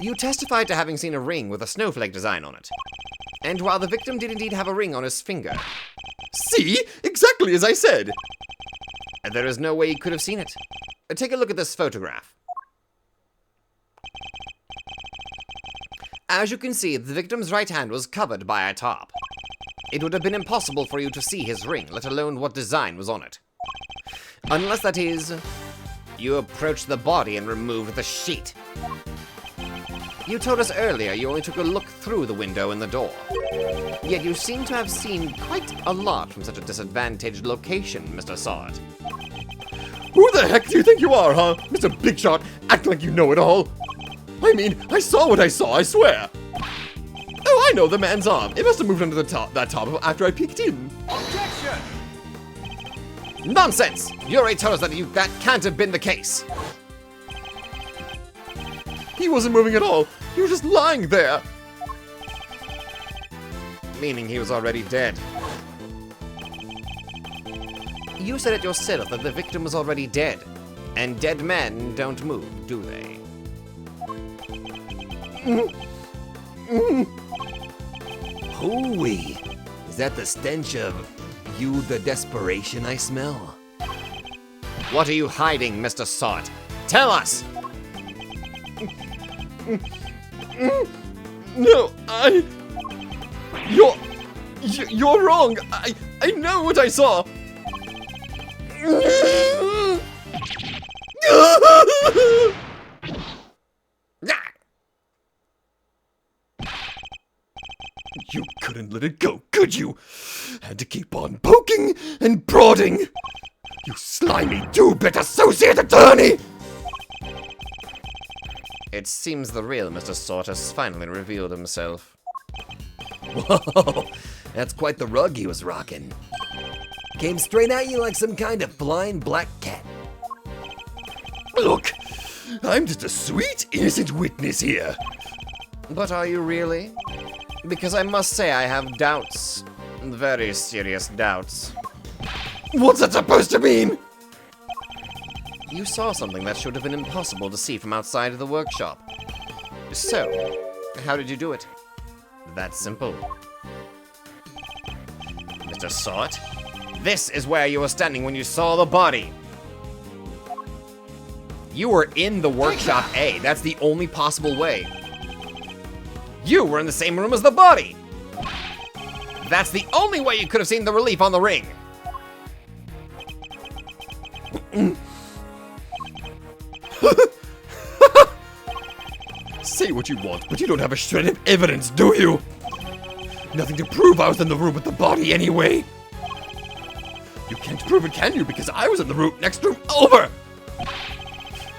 You testified to having seen a ring with a snowflake design on it. And while the victim did indeed have a ring on his finger, See? Exactly as I said. there is no way he could have seen it. Take a look at this photograph. As you can see, the victim's right hand was covered by a top. It would have been impossible for you to see his ring, let alone what design was on it. Unless, that is, you approached the body and removed the sheet. You told us earlier you only took a look through the window in the door. Yet you seem to have seen quite a lot from such a disadvantaged location, Mr. Sahwit. Who the heck do you think you are, huh? Mr. Big Shot, acting like you know it all. I mean, I saw what I saw, I swear. Oh, I know, the man's arm. It must have moved under that top after I peeked in. Objection! Nonsense! You already told us that that can't have been the case. He wasn't moving at all. He was just lying there. Meaning he was already dead. You said it yourself that the victim was already dead. And dead men don't move, do they? Hooey! Is that the stench of you, the desperation I smell? What are you hiding, Mr. Sahwit? Tell us! No, You're wrong. I know what I saw. You couldn't let it go, could you? Had to keep on poking and prodding. You slimy two-bit associate attorney! It seems the real Mr. Sahwit has finally revealed himself. Whoa, that's quite the rug he was rocking. Came straight at you like some kind of flying black cat. Look, I'm just a sweet, innocent witness here. But are you really? Because I must say I have doubts. Very serious doubts. What's that supposed to mean? You saw something that should have been impossible to see from outside of the workshop. So, how did you do it? That's simple. Mr. Sahwit, this is where you were standing when you saw the body. You were in the workshop A. That's the only possible way. You were in the same room as the body. That's the only way you could have seen the relief on the ring. Say what you want, but you don't have a shred of evidence, do you? Nothing to prove I was in the room with the body anyway. You can't prove it, can you? Because I was in the room next room over.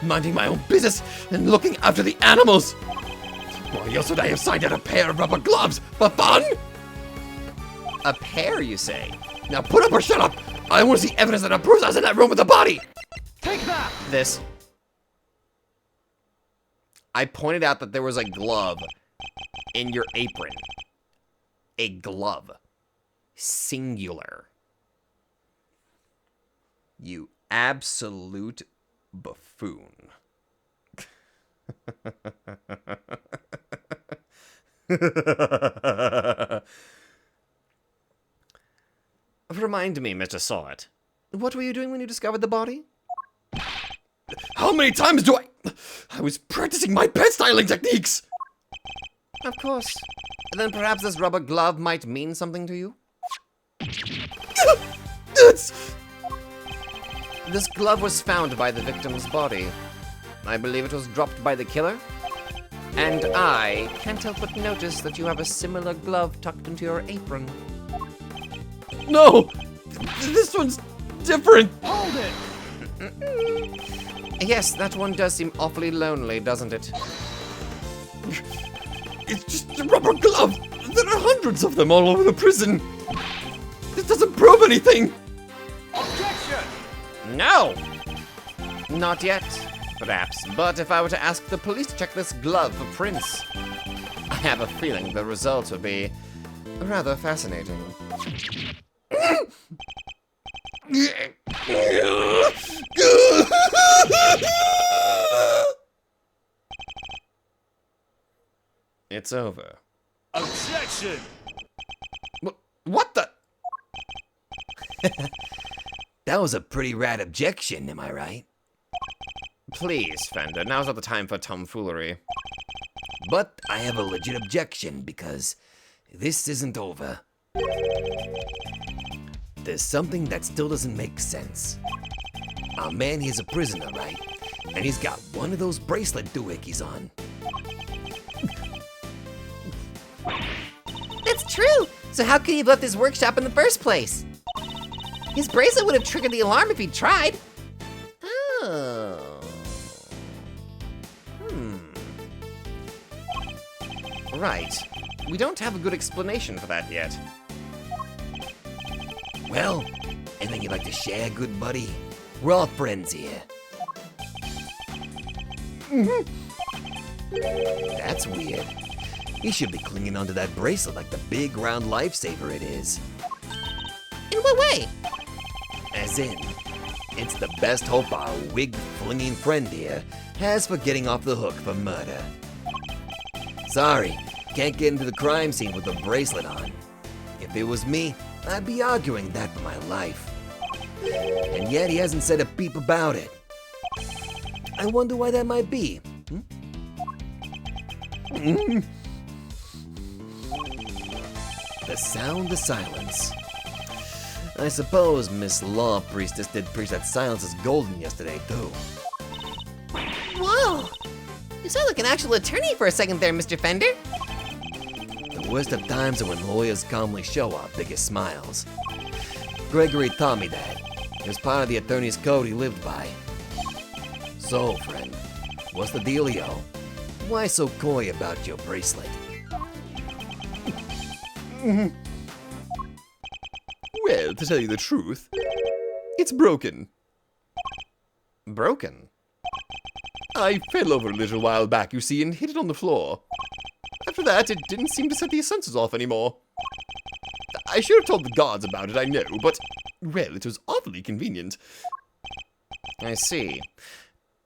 Minding my own business and looking after the animals. Why else would I have signed out a pair of rubber gloves? For fun? A pair, you say? Now put up or shut up. I want to see evidence that proves I was in that room with the body. Take that! This. I pointed out that there was a glove in your apron. A glove. Singular. You absolute buffoon. Remind me, Mr. Sahwit. What were you doing when you discovered the body? How many times do I was practicing my pet styling techniques! Of course. Then perhaps this rubber glove might mean something to you? That's... This glove was found by the victim's body. I believe it was dropped by the killer. And I can't help but notice that you have a similar glove tucked into your apron. No! This one's different! Hold it! Yes, that one does seem awfully lonely, doesn't it? It's just a rubber glove! There are hundreds of them all over the prison! This doesn't prove anything! Objection! No! Not yet, perhaps. But if I were to ask the police to check this glove for prints, I have a feeling the results would be rather fascinating. It's over. Objection! That was a pretty rad objection, am I right? Please, Fender, now's not the time for tomfoolery. But I have a legit objection because this isn't over. There's something that still doesn't make sense. Our man here's a prisoner, right? And he's got one of those bracelet doohickeys on. That's true! So how could he have left his workshop in the first place? His bracelet would have triggered the alarm if he'd tried. Oh. Right. We don't have a good explanation for that yet. Well, anything you'd like to share, good buddy? We're all friends here. That's weird. He should be clinging onto that bracelet like the big round lifesaver it is. In what way? As in, it's the best hope our wig-flinging friend here has for getting off the hook for murder. Sorry, can't get into the crime scene with a bracelet on. If it was me, I'd be arguing that for my life. And yet he hasn't said a peep about it. I wonder why that might be. The sound of silence. I suppose Miss Law Priestess did preach that silence is golden yesterday, too. Whoa! You sound like an actual attorney for a second there, Mr. Fender. The worst of times are when lawyers calmly show our biggest smiles. Gregory taught me that. It was part of the attorney's code he lived by. So, friend, what's the dealio? Why so coy about your bracelet? Well, to tell you the truth, it's broken. Broken? I fell over a little while back, you see, and hit it on the floor. After that, it didn't seem to set the sensors off anymore. I should have told the guards about it, I know, but, well, it was awfully convenient. I see.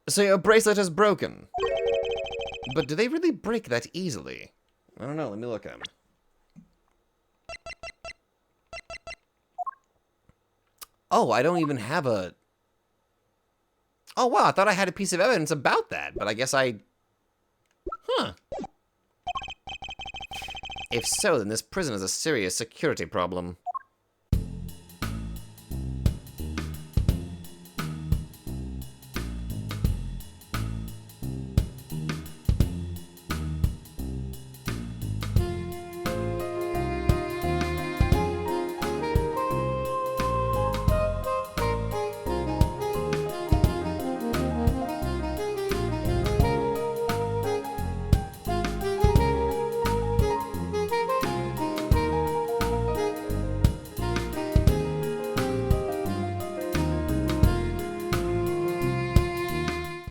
So your bracelet is broken. But do they really break that easily? I don't know, let me look at them. Oh, I don't even have a... Oh, wow, I thought I had a piece of evidence about that, but I guess I... Huh. If so, then this prison is a serious security problem.